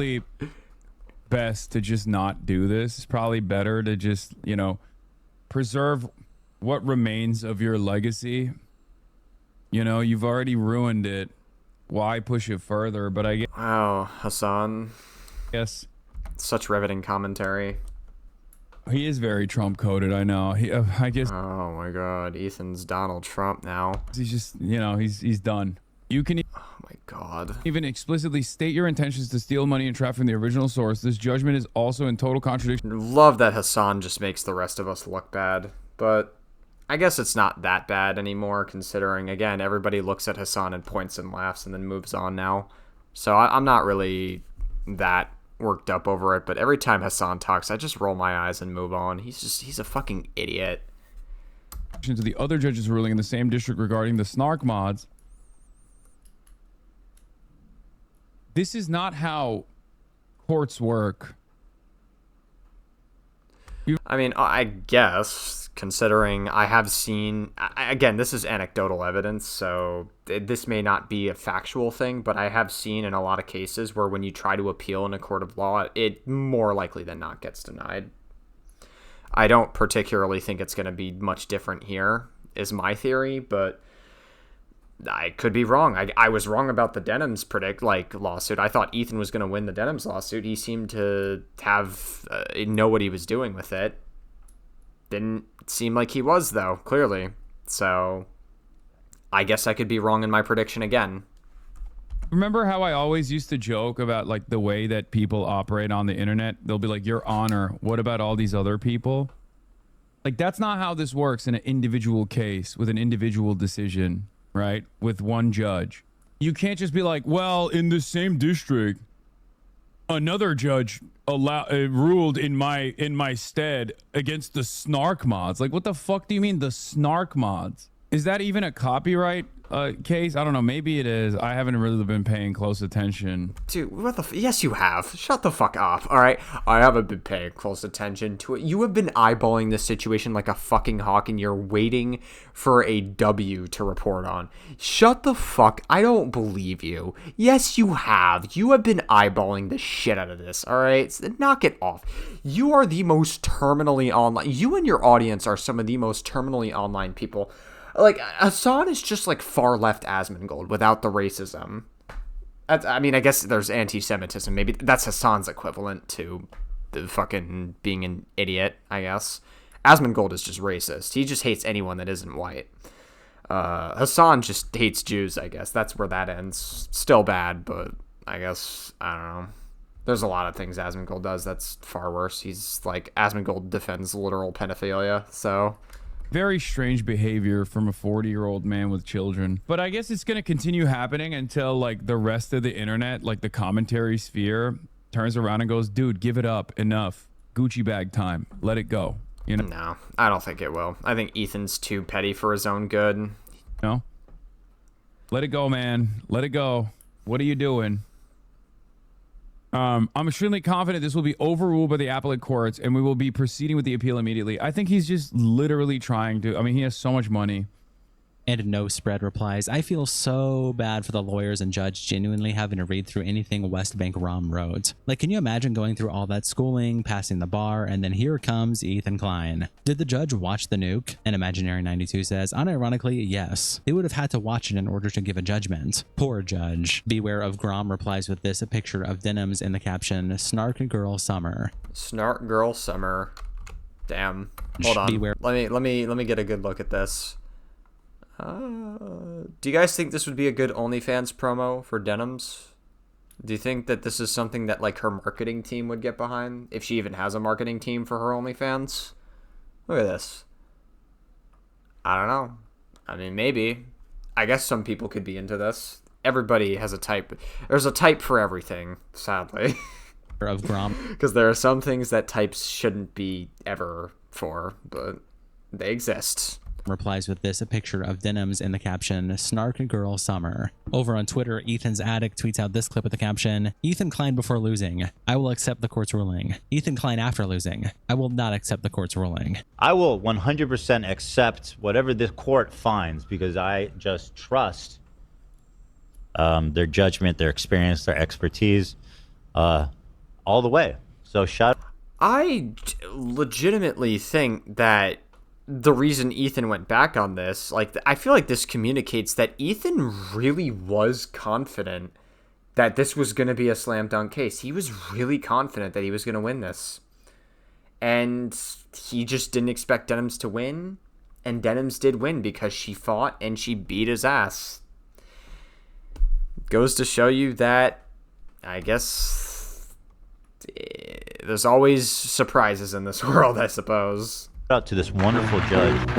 D: best to just not do this. It's probably better to just, you know, preserve what remains of your legacy. You know, you've already ruined it. Why push it further? But I
A: Wow, Hassan.
D: guess
A: Such riveting commentary.
D: he is very Trump coded. I know. I guess
A: Oh my god, Ethan's Donald Trump now.
D: he's just, you know, he's done. You can
A: Oh my god.
D: even explicitly state your intentions to steal money and traffic from the original source. This judgment is also in total contradiction.
A: Love that Hassan just makes the rest of us look bad, but I guess it's not that bad anymore, considering, again, everybody looks at Hassan and points and laughs and then moves on now. So I'm not really that worked up over it, but every time Hassan talks, I just roll my eyes and move on. He's a fucking idiot.
D: to the other judge's ruling in the same district regarding the snark mods. This is not how courts work.
A: I mean, I guess, considering I have seen, again, this is anecdotal evidence, so this may not be a factual thing, but I have seen in a lot of cases where when you try to appeal in a court of law, it more likely than not gets denied. I don't particularly think it's going to be much different here, is my theory, but I could be wrong. I was wrong about the Denims lawsuit. I thought Ethan was going to win the Denims lawsuit. He seemed to have know what he was doing with it. Didn't seem like he was, though, clearly. So I guess I could be wrong in my prediction again.
D: Remember how I always used to joke about like the way that people operate on the internet? They'll be like, Your Honor, what about all these other people? Like, that's not how this works in an individual case with an individual decision, right? With one judge. You can't just be like, well, in the same district, another judge ruled in my stead against the snark mods. Like, what the fuck do you mean the snark mods? Is that even a copyright case? I don't know. Maybe it is. I haven't really been paying close attention.
A: Dude, what the yes, you have. Shut the fuck up, all right? I haven't been paying close attention to it. You have been eyeballing this situation like a fucking hawk, and you're waiting for a W to report on. Shut the fuck. I don't believe you. Yes, you have. You have been eyeballing the shit out of this, all right? So knock it off. You are the most terminally online. You and your audience are some of the most terminally online people. Like, Hassan is just like far left Asmongold without the racism. I mean, I guess there's anti-Semitism. Maybe that's Hassan's equivalent to the fucking being an idiot, I guess. Asmongold is just racist. He just hates anyone that isn't white. Hassan just hates Jews, I guess. That's where that ends. Still bad, but I guess, I don't know. There's a lot of things Asmongold does that's far worse. He's like, Asmongold defends literal pedophilia, so...
D: Very strange behavior from a 40-year-old man with children. But I guess it's going to continue happening until like the rest of the internet, like the commentary sphere, turns around and goes, dude, give it up. Enough. Gucci bag time. Let it go. You know?
A: No, I don't think it will. I think Ethan's too petty for his own good.
D: No? Let it go, man. Let it go. What are you doing? I'm extremely confident this will be overruled by the appellate courts and we will be proceeding with the appeal immediately. I think he's just literally trying to. I mean, he has so much money.
B: And no spread replies, I feel so bad for the lawyers and judge genuinely having to read through anything West Bank Rom wrote. Like, can you imagine going through all that schooling, passing the bar, and then here comes Ethan Klein? Did the judge watch the nuke? And Imaginary 92 says, unironically, yes. They would have had to watch it in order to give a judgment. Poor judge. Beware of Grom replies with this, a picture of Denims in the caption, Snark Girl Summer.
A: Snark Girl Summer. Damn. Hold on.
B: Beware.
A: Let me get a good look at this. Do you guys think this would be a good OnlyFans promo for Denims? Do you think that this is something that like her marketing team would get behind, if she even has a marketing team for her OnlyFans? Look at this. I don't know. I mean, maybe. I guess some people could be into this. Everybody has a type. There's a type for everything, sadly.
B: Of Grom.
A: Because there are some things that types shouldn't be ever for, but they exist.
B: Replies with this, a picture of Denims in the caption, Snark Girl Summer. Over on Twitter, Ethan's Addict tweets out this clip with the caption, Ethan Klein before losing. I will accept the court's ruling. Ethan Klein after losing. I will not accept the court's ruling.
F: I will 100% accept whatever the court finds because I just trust their judgment, their experience, their expertise all the way. So shout.
A: I legitimately think that the reason Ethan went back on this, like, I feel like this communicates that Ethan really was confident that this was going to be a slam dunk case. He was really confident that he was going to win this. And he just didn't expect Denims to win. And Denims did win because she fought and she beat his ass. Goes to show you that, I guess, there's always surprises in this world, I suppose.
F: Out to this wonderful judge.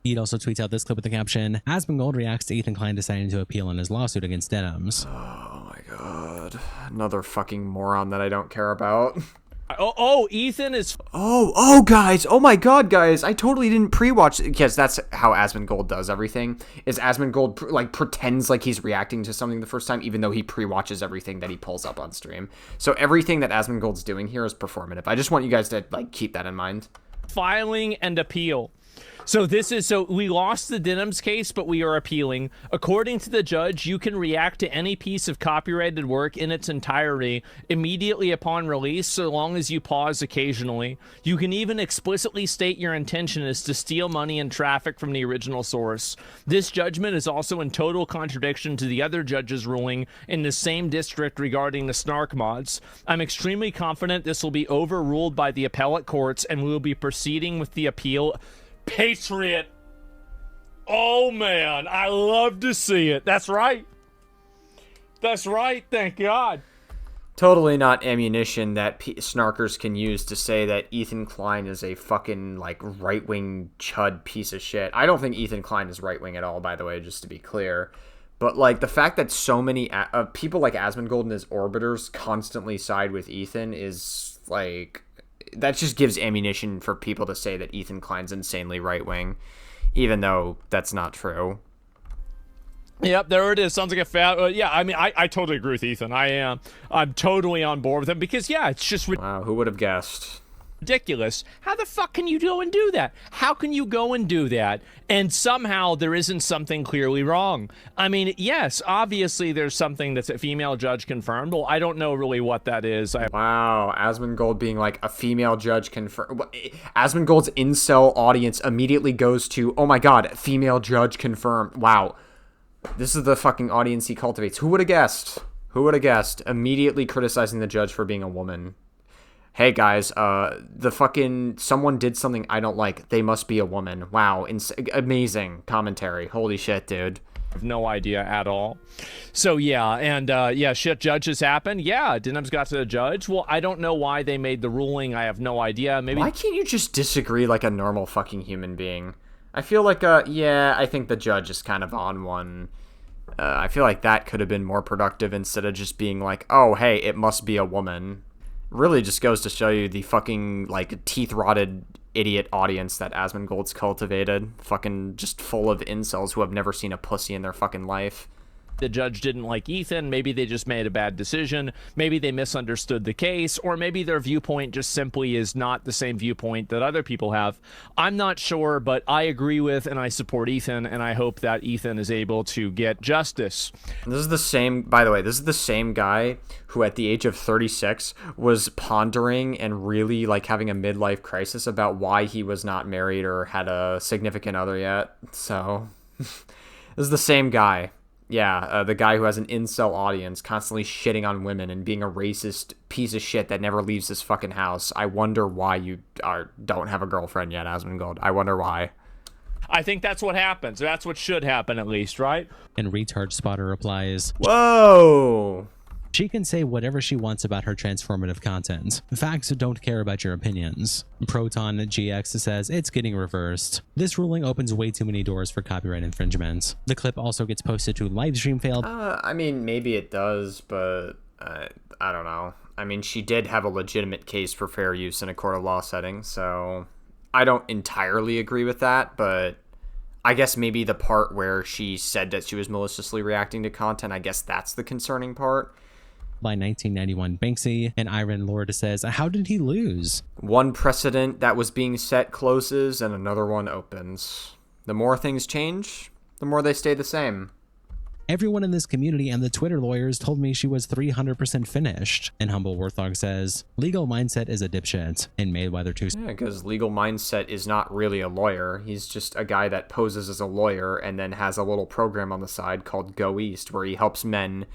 B: He also tweets out this clip with the caption, Asmongold reacts to Ethan Klein deciding to appeal in his lawsuit against Denims.
A: Oh my god. Another fucking moron that I don't care about.
G: Ethan is...
A: Oh, guys. Oh my god, guys. I totally didn't pre-watch. Because that's how Asmongold does everything. Is Asmongold, like, pretends like he's reacting to something the first time, even though he pre-watches everything that he pulls up on stream. So everything that Asmongold's doing here is performative. I just want you guys to, like, keep that in mind.
G: Filing and appeal. So we lost the Denims case, but we are appealing. According to the judge, you can react to any piece of copyrighted work in its entirety immediately upon release, so long as you pause occasionally. You can even explicitly state your intention is to steal money and traffic from the original source. This judgment is also in total contradiction to the other judge's ruling in the same district regarding the snark mods. I'm extremely confident this will be overruled by the appellate courts, and we will be proceeding with the appeal. Patriot. Oh man, I love to see it. That's right. That's right. Thank God.
A: Totally not ammunition that snarkers can use to say that Ethan Klein is a fucking, like, right-wing chud piece of shit. I don't think Ethan Klein is right-wing at all, by the way, just to be clear. But, like, the fact that so many people like Asmongold and his orbiters constantly side with Ethan is, like... that just gives ammunition for people to say that Ethan Klein's insanely right-wing, even though that's not true.
G: Yep, there it is. Sounds like a fat... yeah, I mean, I totally agree with Ethan. I'm totally on board with him because, yeah, it's just...
A: Wow, who would have guessed?
G: Ridiculous. How the fuck can you go and do that? How can you go and do that and somehow there isn't something clearly wrong? I mean, yes, obviously there's something that's a female judge confirmed. Well, I don't know really what that is.
A: Wow, Asmongold being like a female judge confirmed. Asmongold's incel audience immediately goes to, oh my god, female judge confirmed. Wow, this is the fucking audience he cultivates. Who would have guessed? Who would have guessed? Immediately criticizing the judge for being a woman. Hey guys, someone did something I don't like. They must be a woman. Wow, amazing commentary. Holy shit, dude.
G: I have no idea at all. So yeah, and shit judges happen. Yeah, Denims got to the judge. Well, I don't know why they made the ruling. I have no idea. Maybe.
A: Why can't you just disagree like a normal fucking human being? I feel like, I think the judge is kind of on one. I feel like that could have been more productive instead of just being like, oh, hey, it must be a woman. Really just goes to show you the fucking, like, teeth-rotted idiot audience that Asmongold's cultivated. Fucking just full of incels who have never seen a pussy in their fucking life.
G: The judge didn't like Ethan. Maybe they just made a bad decision. Maybe they misunderstood the case, or maybe their viewpoint just simply is not the same viewpoint that other people have. I'm not sure, but I agree with and I support Ethan, and I hope that Ethan is able to get justice.
A: This is the same, by the way, this is the same guy who at the age of 36 was pondering and really, like, having a midlife crisis about why he was not married or had a significant other yet. So, this is the same guy. Yeah, the guy who has an incel audience constantly shitting on women and being a racist piece of shit that never leaves his fucking house. I wonder why you don't have a girlfriend yet, Asmongold. I wonder why.
G: I think that's what happens. That's what should happen, at least, right?
B: And Retard Spotter replies,
A: whoa!
B: She can say whatever she wants about her transformative content. Facts don't care about your opinions. Proton GX says it's getting reversed. This ruling opens way too many doors for copyright infringement. The clip also gets posted to livestream failed.
A: I mean, maybe it does, but I don't know. I mean, she did have a legitimate case for fair use in a court of law setting, so I don't entirely agree with that, but I guess maybe the part where she said that she was maliciously reacting to content, I guess that's the concerning part.
B: By 1991 Banksy, and Iron Lord says, how did he lose?
A: One precedent that was being set closes and another one opens. The more things change, the more they stay the same.
B: Everyone in this community and the Twitter lawyers told me she was 300% finished. And Humble Warthog says, Legal Mindset is a dipshit. And Mayweather too.
A: Yeah, because Legal Mindset is not really a lawyer. He's just a guy that poses as a lawyer and then has a little program on the side called Go East, where he helps men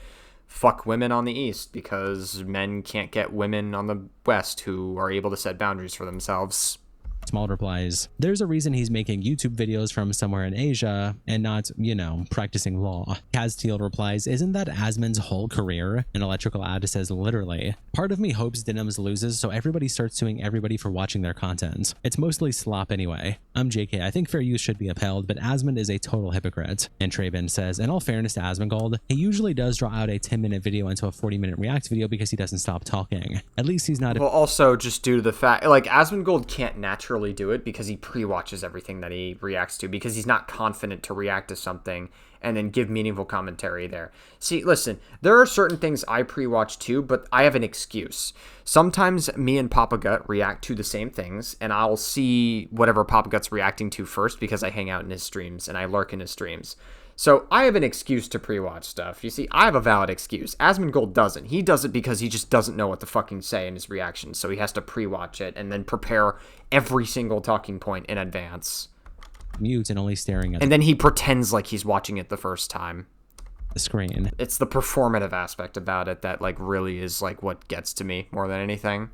A: fuck women on the East because men can't get women on the West who are able to set boundaries for themselves.
B: Small replies, there's a reason he's making YouTube videos from somewhere in Asia and not, you know, practicing law. Castiel replies, isn't that Asmon's whole career? An electrical ad says, literally. Part of me hopes Denims loses so everybody starts suing everybody for watching their content. It's mostly slop anyway. I'm JK, I think fair use should be upheld, but Asmon is a total hypocrite. And Traven says, in all fairness to Asmongold, he usually does draw out a 10-minute video into a 40-minute react video because he doesn't stop talking. At least he's not—
A: Well, also just due to the fact, like, Asmongold can't naturally do it because he pre-watches everything that he reacts to, because he's not confident to react to something and then give meaningful commentary there. See, listen, there are certain things I pre-watch too, but I have an excuse. Sometimes me and Papa Gut react to the same things, and I'll see whatever Papa Gut's reacting to first because I hang out in his streams and I lurk in his streams. So I have an excuse to pre-watch stuff. You see, I have a valid excuse. Asmongold doesn't. He does it because he just doesn't know what to fucking say in his reactions, so he has to pre-watch it and then prepare every single talking point in advance.
B: Mute and only staring at
A: and then he pretends like he's watching it the first time.
B: The screen.
A: It's the performative aspect about it that, like, really is, like, what gets to me more than anything.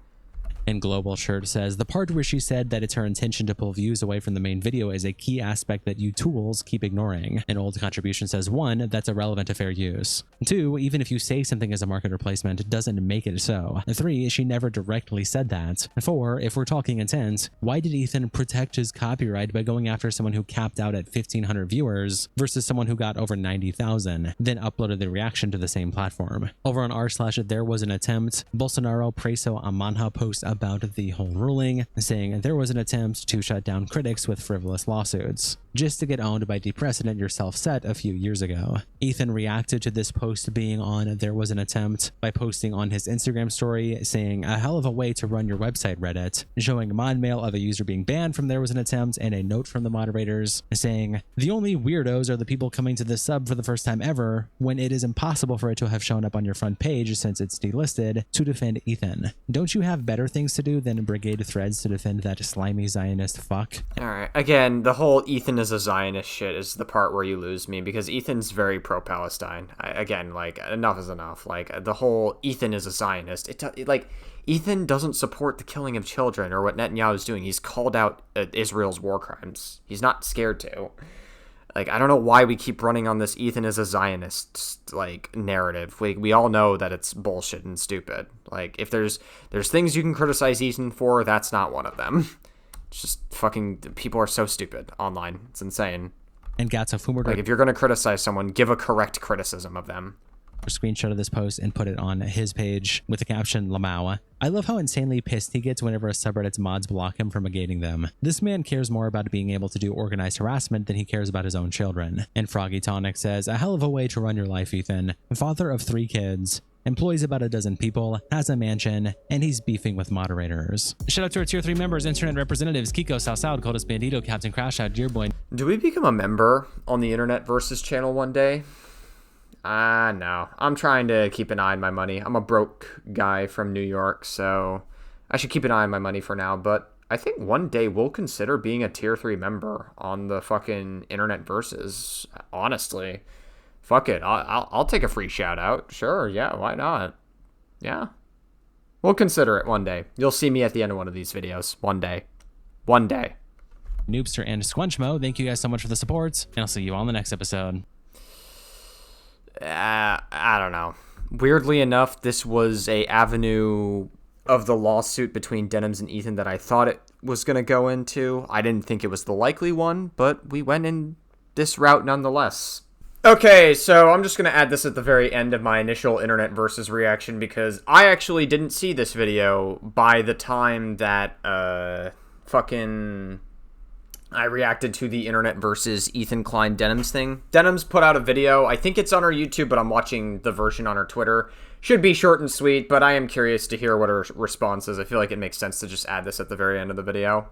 B: And Global Shirt says, the part where she said that it's her intention to pull views away from the main video is a key aspect that you tools keep ignoring. An old contribution says, 1, that's irrelevant to fair use. 2, even if you say something is a market replacement, it doesn't make it so. 3, she never directly said that. 4, if we're talking intent, why did Ethan protect his copyright by going after someone who capped out at 1,500 viewers versus someone who got over 90,000, then uploaded the reaction to the same platform? Over on r/there was an attempt, Bolsonaro Preso Amanha post about the whole ruling, saying there was an attempt to shut down critics with frivolous lawsuits, just to get owned by the precedent yourself set a few years ago. Ethan reacted to this post being on there was an attempt by posting on his Instagram story saying a hell of a way to run your website, Reddit, showing mod mail of a user being banned from there was an attempt and a note from the moderators saying the only weirdos are the people coming to this sub for the first time ever when it is impossible for it to have shown up on your front page since it's delisted to defend Ethan. Don't you have better things to do than brigade threads to defend that slimy Zionist fuck?
A: Alright, again, the whole Ethan is a Zionist shit is the part where you lose me, because Ethan's very pro-Palestine. Again, like, enough is enough. Like, the whole Ethan is a Zionist, like, Ethan doesn't support the killing of children or what Netanyahu is doing. He's called out Israel's war crimes. He's not scared to. Like, I don't know why we keep running on this Ethan is a Zionist, like, narrative. We all know that it's bullshit and stupid. Like, if there's things you can criticize Ethan for, that's not one of them. It's just fucking, people are so stupid online. It's insane.
B: And Gatsa
A: like, if you're going to criticize someone, give a correct criticism of them.
B: Screenshot of this post and put it on his page with the caption Lamau. I love how insanely pissed he gets whenever a subreddit's mods block him from negating them. This man cares more about being able to do organized harassment than he cares about his own children. And Froggy Tonic says, a hell of a way to run your life, Ethan. Father of 3 kids. Employs about a dozen people, has a mansion, and he's beefing with moderators. Shout out to our tier 3 members, internet representatives, Kiko, South, Coldest Bandito, Captain Crash Out, Dearboy.
A: Do we become a member on the Internet Versus channel one day? No. I'm trying to keep an eye on my money. I'm a broke guy from New York, so I should keep an eye on my money for now, but I think one day we'll consider being a tier 3 member on the fucking Internet Versus, honestly. Fuck it. I'll take a free shout out. Sure, yeah, why not? Yeah. We'll consider it one day. You'll see me at the end of one of these videos. One day. One day.
B: Noobster and Squunchmo, thank you guys so much for the support, and I'll see you all in the next episode.
A: I don't know. Weirdly enough, this was a avenue of the lawsuit between Denims and Ethan that I thought it was going to go into. I didn't think it was the likely one, but we went in this route nonetheless. Okay, so I'm just going to add this at the very end of my initial Internet Versus reaction because I actually didn't see this video by the time that I reacted to the Internet Versus Ethan Klein Denims thing. Denims put out a video. I think it's on her YouTube, but I'm watching the version on her Twitter. Should be short and sweet, but I am curious to hear what her response is. I feel like it makes sense to just add this at the very end of the video.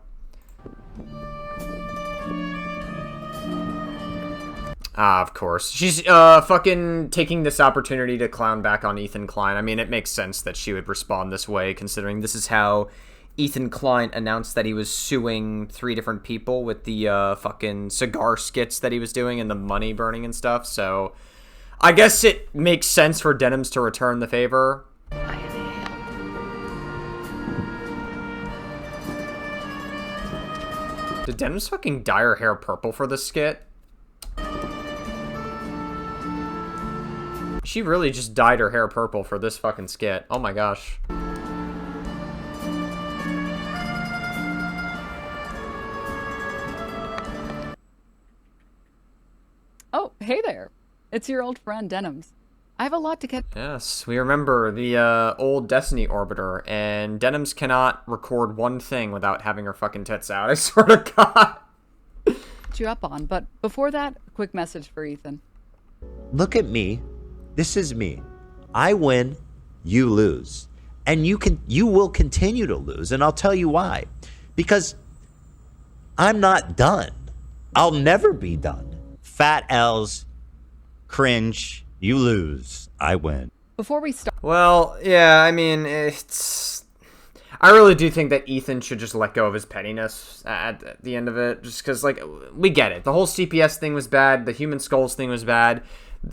A: Of course. She's fucking taking this opportunity to clown back on Ethan Klein. I mean, it makes sense that she would respond this way, considering this is how Ethan Klein announced that he was suing 3 different people with the fucking cigar skits that he was doing and the money burning and stuff. So I guess it makes sense for Denims to return the favor. Did Denims fucking dye her hair purple for the skit? She really just dyed her hair purple for this fucking skit. Oh my gosh.
C: Oh, hey there. It's your old friend, Denims. I have a lot to get.
A: Yes, we remember the old Destiny Orbiter, and Denims cannot record one thing without having her fucking tits out, I swear to God.
C: You up on, but before that, a quick message for Ethan.
H: Look at me. This is me. I win, you lose. And you will continue to lose, and I'll tell you why. Because I'm not done. I'll never be done. Fat L's, cringe, you lose, I win.
C: Before we start,
A: Well, yeah, I mean, I really do think that Ethan should just let go of his pettiness at the end of it, just because, like, we get it. The whole CPS thing was bad. The human skulls thing was bad.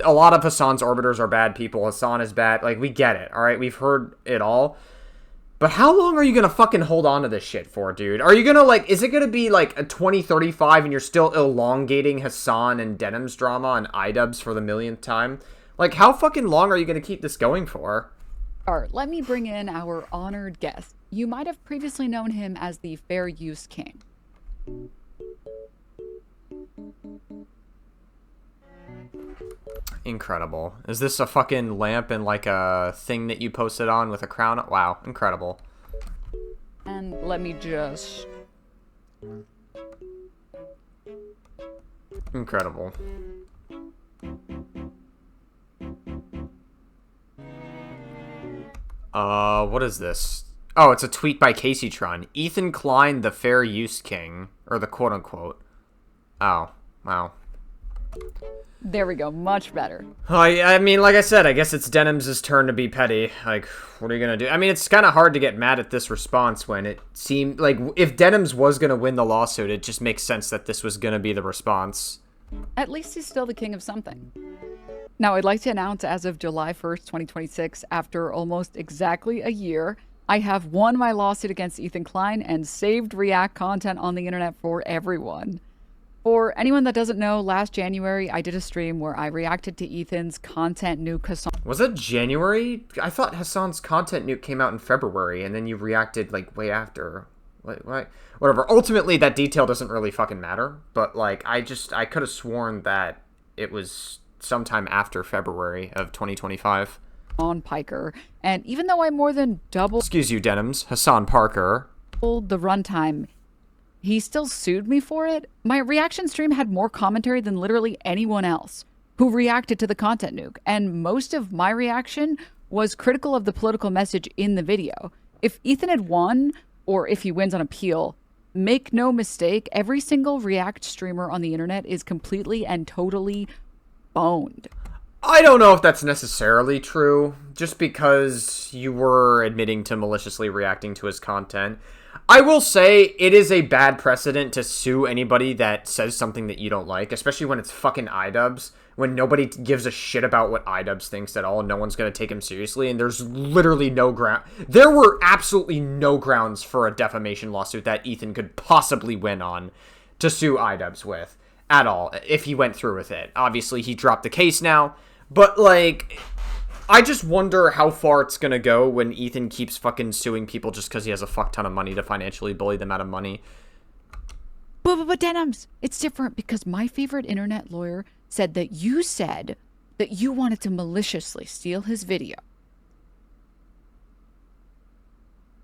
A: A lot of Hassan's orbiters are bad people. Hassan is bad. Like, we get it, all right? We've heard it all. But how long are you going to fucking hold on to this shit for, dude? Are you going to, like, is it going to be, like, a 2035 and you're still elongating Hassan and Denims drama on iDubbbz for the millionth time? Like, how fucking long are you going to keep this going for?
C: let me bring in our honored guest. You might have previously known him as the Fair Use King.
A: Incredible. Is this a fucking lamp and like a thing that you posted on with a crown? Wow, incredible.
C: And let me just...
A: Incredible. What is this? Oh, it's a tweet by CaseyTron. Ethan Klein, the Fair Use King. Or the quote-unquote. Oh, wow.
C: There we go, much better.
A: I mean, like I said, I guess it's Denims' turn to be petty. Like, what are you gonna do? I mean, it's kind of hard to get mad at this response when it seemed like if Denims was gonna win the lawsuit, it just makes sense that this was gonna be the response.
C: At least he's still the king of something. Now, I'd like to announce as of July 1st, 2026, after almost exactly a year, I have won my lawsuit against Ethan Klein and saved React content on the internet for everyone. For anyone that doesn't know, last January, I did a stream where I reacted to Ethan's content nuke Hassan.
A: Was it January? I thought Hassan's content nuke came out in February, and then you reacted, like, way after. Like, whatever. Ultimately, that detail doesn't really fucking matter, but, like, I could have sworn that it was sometime after February of 2025.
C: On Piker, and even though I more than doubled
A: Excuse you, Denims. Hassan Parker.
C: the runtime, he still sued me for it. My reaction stream had more commentary than literally anyone else who reacted to the content nuke, and most of my reaction was critical of the political message in the video. If Ethan had won, or if he wins on appeal, make no mistake, every single React streamer on the internet is completely and totally boned.
A: I don't know if that's necessarily true, just because you were admitting to maliciously reacting to his content. I will say it is a bad precedent to sue anybody that says something that you don't like, especially when it's fucking iDubbbz, when nobody gives a shit about what iDubbbz thinks at all, and no one's going to take him seriously, and there's literally no ground. There were absolutely no grounds for a defamation lawsuit that Ethan could possibly win on to sue iDubbbz with at all, if he went through with it. Obviously, he dropped the case now, but, like, I just wonder how far it's gonna go when Ethan keeps fucking suing people just because he has a fuck ton of money to financially bully them out of money.
C: But Denims, it's different because my favorite internet lawyer said that you wanted to maliciously steal his video.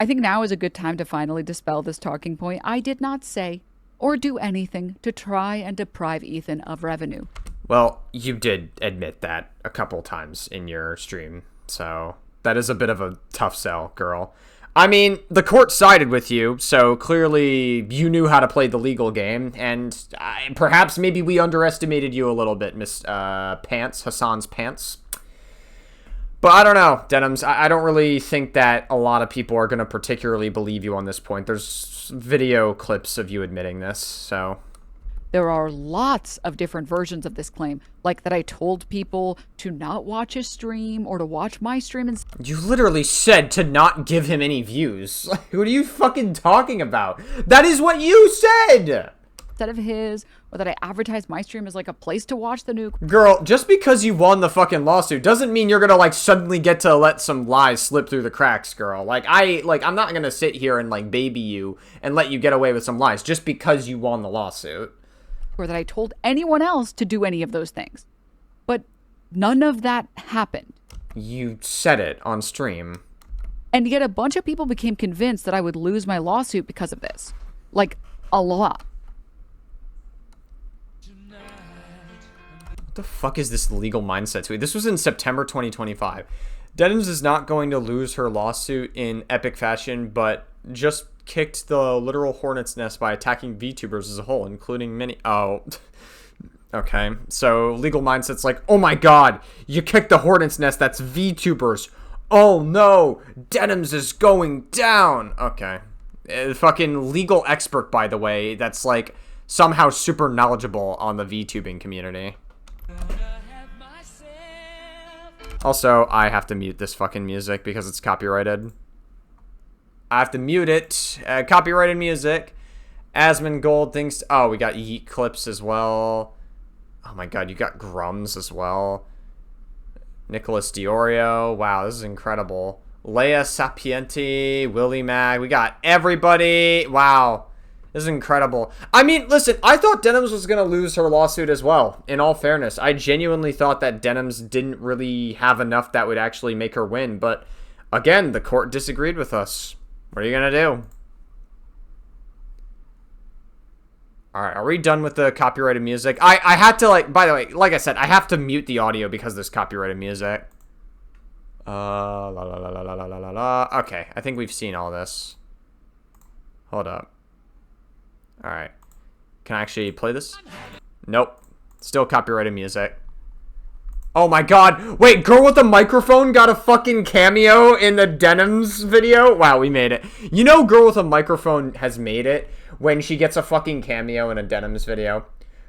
C: I think now is a good time to finally dispel this talking point. I did not say or do anything to try and deprive Ethan of revenue.
A: Well, you did admit that a couple times in your stream, so that is a bit of a tough sell, girl. I mean, the court sided with you, so clearly you knew how to play the legal game, and perhaps maybe we underestimated you a little bit, Miss Pants, Hassan's Pants. But I don't know, Denims. I don't really think that a lot of people are going to particularly believe you on this point. There's video clips of you admitting this, so...
C: There are lots of different versions of this claim, like that I told people to not watch his stream or to watch my stream and...
A: You literally said to not give him any views. What are you fucking talking about? That is what you said!
C: instead of his, or that I advertise my stream as like a place to watch the nuke.
A: Girl, just because you won the fucking lawsuit doesn't mean you're gonna like suddenly get to let some lies slip through the cracks, girl. I'm not gonna sit here and like baby you and let you get away with some lies just because you won the lawsuit.
C: Or that I told anyone else to do any of those things. But none of that happened.
A: You said it on stream.
C: And yet a bunch of people became convinced that I would lose my lawsuit because of this. Like, a lot.
A: What the fuck is this legal mindset tweet? This was in September 2025. Denims is not going to lose her lawsuit in epic fashion, but just kicked the literal hornet's nest by attacking VTubers as a whole, including many... Oh... Okay, so legal mindset's like, oh my god, you kicked the hornet's nest, that's VTubers. Oh no, Denims is going down. Okay. Fucking legal expert, by the way, that's like somehow super knowledgeable on the VTubing community. Also, I have to mute this fucking music because it's copyrighted. I have to mute it. Copyrighted music. Asmongold thinks... Oh, we got Yeet clips as well. Oh my god, you got Grums as well. Nicholas Diorio. Wow, this is incredible. Leia Sapienti, Willie Mag. We got everybody. Wow. This is incredible. I mean, listen, I thought Denims was going to lose her lawsuit as well, in all fairness. I genuinely thought that Denims didn't really have enough that would actually make her win. But, again, the court disagreed with us. What are you going to do? Alright, are we done with the copyrighted music? I had to, like, by the way, like I said, I have to mute the audio because there's copyrighted music. La la la la la la la la. Okay, I think we've seen all this. Hold up. Alright. Can I actually play this? Nope. Still copyrighted music. Oh my god. Wait, girl with the microphone got a fucking cameo in the Denims video? Wow, we made it. You know girl with a microphone has made it when she gets a fucking cameo in a Denims video.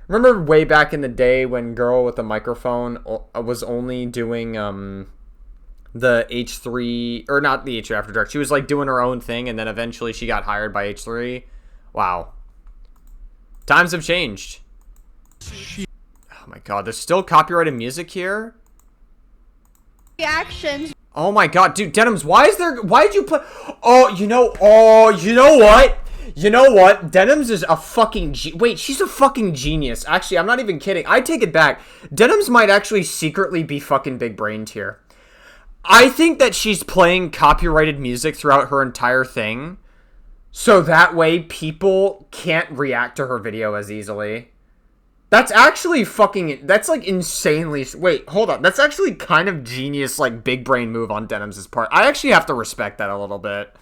A: Remember way back in the day when girl with a microphone was only doing the H3, or not the H3 After Dark. She was like doing her own thing, and then eventually she got hired by H3. Wow. Times have changed. Oh my god, there's still copyrighted music here?
E: Reactions.
A: Oh my god, dude, Denims, why did you play? Oh, you know what? You know what? Denims is a fucking wait, she's a fucking genius. Actually, I'm not even kidding. I take it back. Denims might actually secretly be fucking big-brained here. I think that she's playing copyrighted music throughout her entire thing, so that way people can't react to her video as easily. That's actually fucking... That's, like, insanely... Wait, hold on. That's actually kind of genius, like, big brain move on Denims' part. I actually have to respect that a little bit.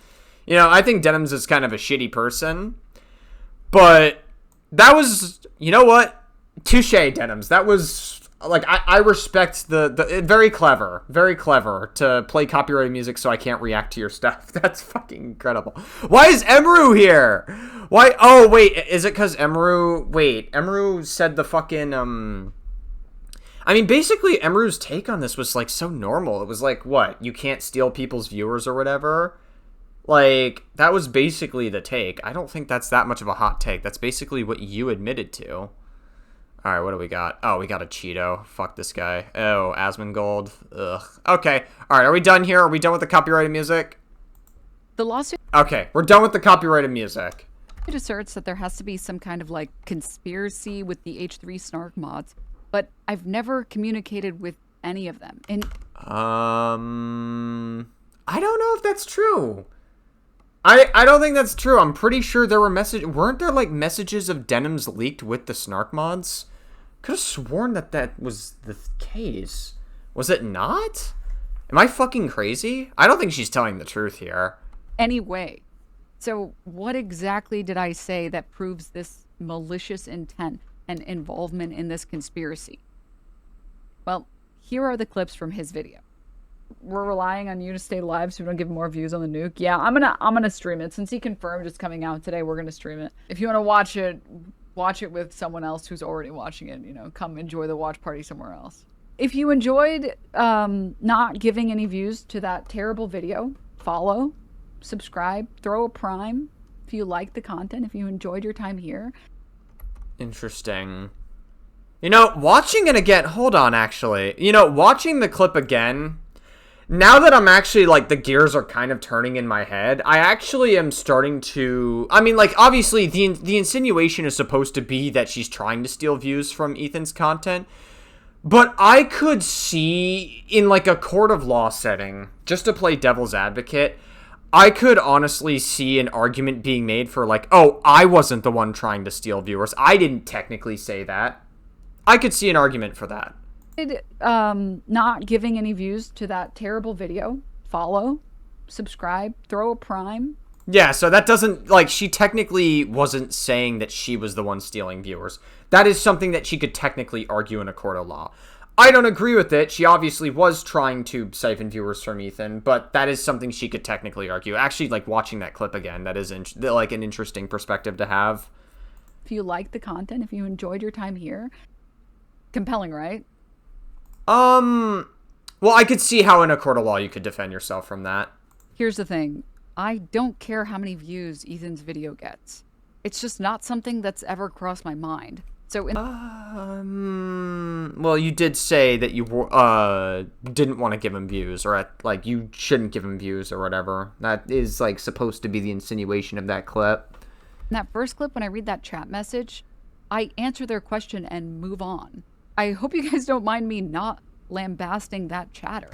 A: You know, I think Denims is kind of a shitty person. But that was... You know what? Touche, Denims. That was... Like, I respect the very clever to play copyrighted music so I can't react to your stuff. That's fucking incredible. Why is Emru here? Why? Oh, wait, is it because Emru said the fucking, I mean, basically, Emru's take on this was, like, so normal. It was like, what, you can't steal people's viewers or whatever? Like, that was basically the take. I don't think that's that much of a hot take. That's basically what you admitted to. Alright, what do we got? Oh, we got a Cheeto. Fuck this guy. Oh, Asmongold. Ugh. Okay. Alright, are we done here? Are we done with the copyrighted music?
C: The lawsuit
A: Okay, we're done with the copyrighted music.
C: asserts that there has to be some kind of like conspiracy with the H3 snark mods, but I've never communicated with any of them. And
A: I don't know if that's true. I don't think that's true. I'm pretty sure there were weren't there like messages of Denims leaked with the snark mods? Could have sworn that that was the case. Was it not? Am I fucking crazy? I don't think she's telling the truth here.
C: anyway, so what exactly did I say that proves this malicious intent and involvement in this conspiracy? Well, here are the clips from his video. We're relying on you to stay live so we don't give more views on the nuke. Yeah, I'm gonna stream it. Since he confirmed it's coming out today, we're gonna stream it. If you want to watch it with someone else who's already watching it, you know, come enjoy the watch party somewhere else. If you enjoyed not giving any views to that terrible video, follow, subscribe, throw a prime if you like the content, if you enjoyed your time here.
A: Interesting. You know, watching it again, hold on, actually. You know, watching the clip again, now that I'm actually, like, the gears are kind of turning in my head, I actually am starting to... I mean, like, obviously, the insinuation is supposed to be that she's trying to steal views from Ethan's content, but I could see, in, like, a court of law setting, just to play devil's advocate, I could honestly see an argument being made for, like, oh, I wasn't the one trying to steal viewers. I didn't technically say that. I could see an argument for that.
C: Not giving any views to that terrible video. Follow, subscribe, throw a prime.
A: Yeah, so that doesn't, like, she technically wasn't saying that she was the one stealing viewers. That is something that she could technically argue in a court of law. I don't agree with it. She obviously was trying to siphon viewers from Ethan, but that is something she could technically argue. Actually, like, watching that clip again, that is, like, an interesting perspective to have.
C: If you like the content, if you enjoyed your time here, compelling, right?
A: Well, I could see how in a court of law you could defend yourself from that.
C: Here's the thing. I don't care how many views Ethan's video gets. It's just not something that's ever crossed my mind. So
A: well, you did say that you didn't want to give him views, or like you shouldn't give him views or whatever. That is like supposed to be the insinuation of that clip.
C: In that first clip, when I read that chat message, I answer their question and move on. I hope you guys don't mind me not lambasting that chatter.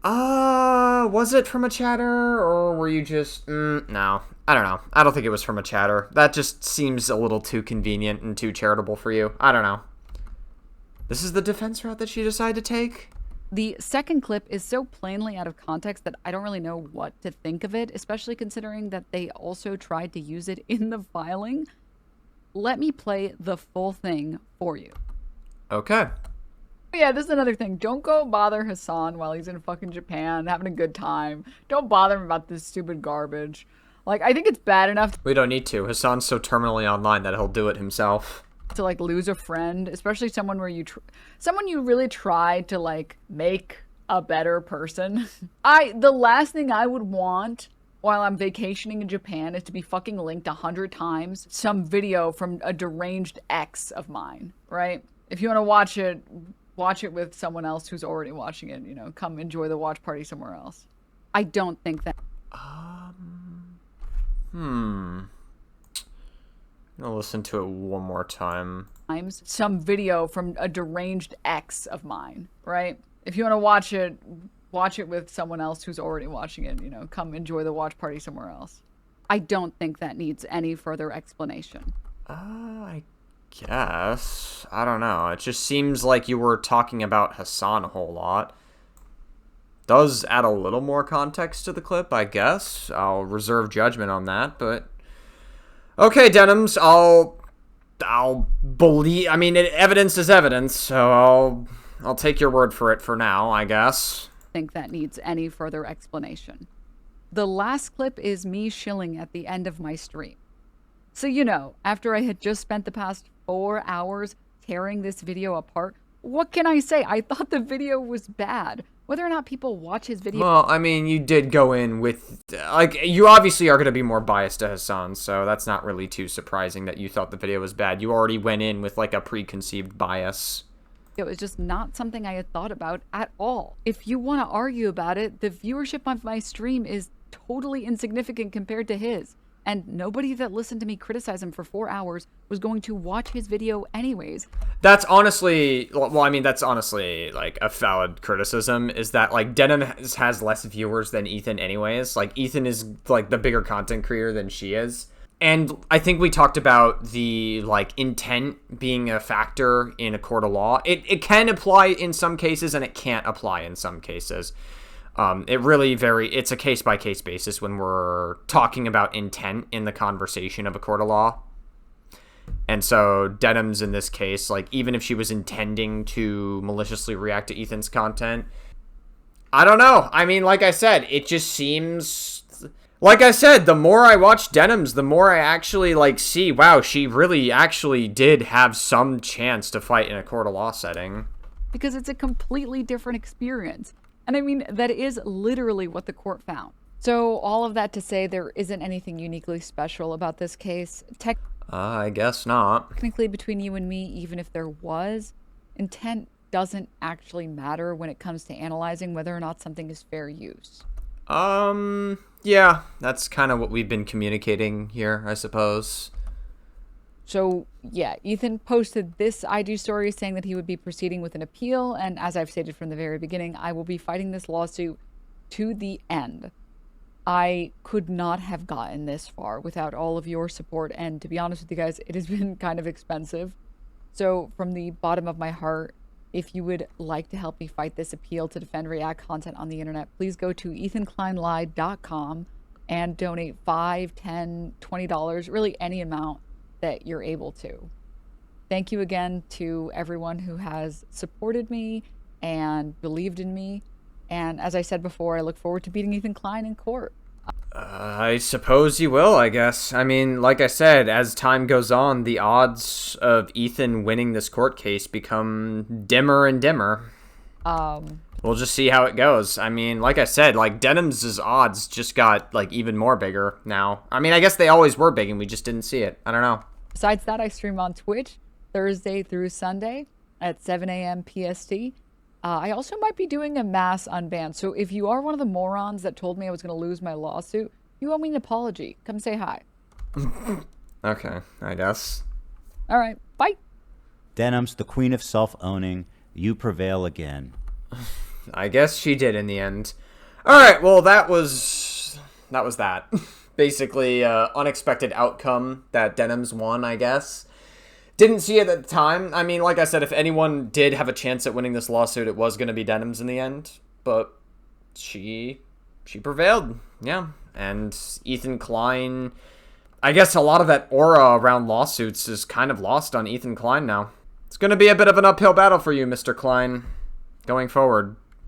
A: Was it from a chatter, or were you just... no. I don't know. I don't think it was from a chatter. That just seems a little too convenient and too charitable for you. I don't know. This is the defense route that she decided to take?
C: The second clip is so plainly out of context that I don't really know what to think of it, especially considering that they also tried to use it in the filing. Let me play the full thing for you.
A: Okay.
C: Yeah, this is another thing. Don't go bother Hassan while he's in fucking Japan having a good time. Don't bother him about this stupid garbage. Like, I think it's bad enough
A: We don't need to. Hassan's so terminally online that he'll do it himself.
C: to, like, lose a friend, especially someone where someone you really try to, like, make a better person. The last thing I would want while I'm vacationing in Japan is to be fucking linked 100 times some video from a deranged ex of mine, right? If you want to watch it with someone else who's already watching it, you know, come enjoy the watch party somewhere else. I don't think that.
A: I'm gonna listen to it one more time.
C: Some video from a deranged ex of mine, right? If you want to watch it with someone else who's already watching it, you know, come enjoy the watch party somewhere else. I don't think that needs any further explanation.
A: I guess. I don't know. It just seems like you were talking about Hassan a whole lot. Does add a little more context to the clip, I guess. I'll reserve judgment on that, but... Okay, Denims, I'll believe... I mean, evidence is evidence, so I'll take your word for it for now, I guess.
C: I think that needs any further explanation. The last clip is me shilling at the end of my stream. So, you know, after I had just spent the past 4 hours tearing this video apart, what can I say? I thought the video was bad. Whether or not people watch his video...
A: Well, I mean, you did go in with... Like, you obviously are going to be more biased to Hassan, so that's not really too surprising that you thought the video was bad. You already went in with, like, a preconceived bias.
C: It was just not something I had thought about at all. If you want to argue about it, the viewership of my stream is totally insignificant compared to his. And nobody that listened to me criticize him for 4 hours was going to watch his video anyways.
A: That's honestly, well, I mean, that's honestly, like, a valid criticism, is that, like, Denims has less viewers than Ethan anyways. Like, Ethan is, like, the bigger content creator than she is. And I think we talked about the, like, intent being a factor in a court of law. It can apply in some cases, and it can't apply in some cases. It's a case-by-case basis when we're talking about intent in the conversation of a court of law. And so Denims in this case, like, even if she was intending to maliciously react to Ethan's content, I don't know. I mean, like I said, it just seems... Like I said, the more I watch Denims, the more I actually, like, see, wow, she really actually did have some chance to fight in a court of law setting.
C: Because it's a completely different experience. And I mean, that is literally what the court found. So all of that to say there isn't anything uniquely special about this case.
A: I guess not.
C: Technically, between you and me, even if there was, intent doesn't actually matter when it comes to analyzing whether or not something is fair use.
A: Yeah, that's kind of what we've been communicating here, I suppose.
C: So, yeah, Ethan posted this IG story saying that he would be proceeding with an appeal, and as I've stated from the very beginning, I will be fighting this lawsuit to the end. I could not have gotten this far without all of your support, and to be honest with you guys, it has been kind of expensive. So, from the bottom of my heart, if you would like to help me fight this appeal to defend React content on the internet, please go to ethankleinlied.com and donate $5, $10, $20, really any amount that you're able to. Thank you again to everyone who has supported me and believed in me. And as I said before, I look forward to beating Ethan Klein in court.
A: I suppose you will, I guess. I mean, like I said, as time goes on, the odds of Ethan winning this court case become dimmer and dimmer. We'll just see how it goes. I mean, like I said, like, Denims' odds just got, like, even more bigger now. I mean, I guess they always were big and we just didn't see it. I don't know.
C: Besides that, I stream on Twitch Thursday through Sunday at 7 a.m. PST. I also might be doing a mass unban. So if you are one of the morons that told me I was going to lose my lawsuit, you owe me an apology. Come say hi.
A: Okay, I guess.
C: All right, bye.
F: Denims, the queen of self-owning, you prevail again.
A: I guess she did in the end. All right, well, that was that. Basically, unexpected outcome that Denims won, I guess. Didn't see it at the time. I mean, like I said, if anyone did have a chance at winning this lawsuit, it was going to be Denims in the end. But she prevailed, yeah. And Ethan Klein, I guess a lot of that aura around lawsuits is kind of lost on Ethan Klein now. It's going to be a bit of an uphill battle for you, Mr. Klein, going forward.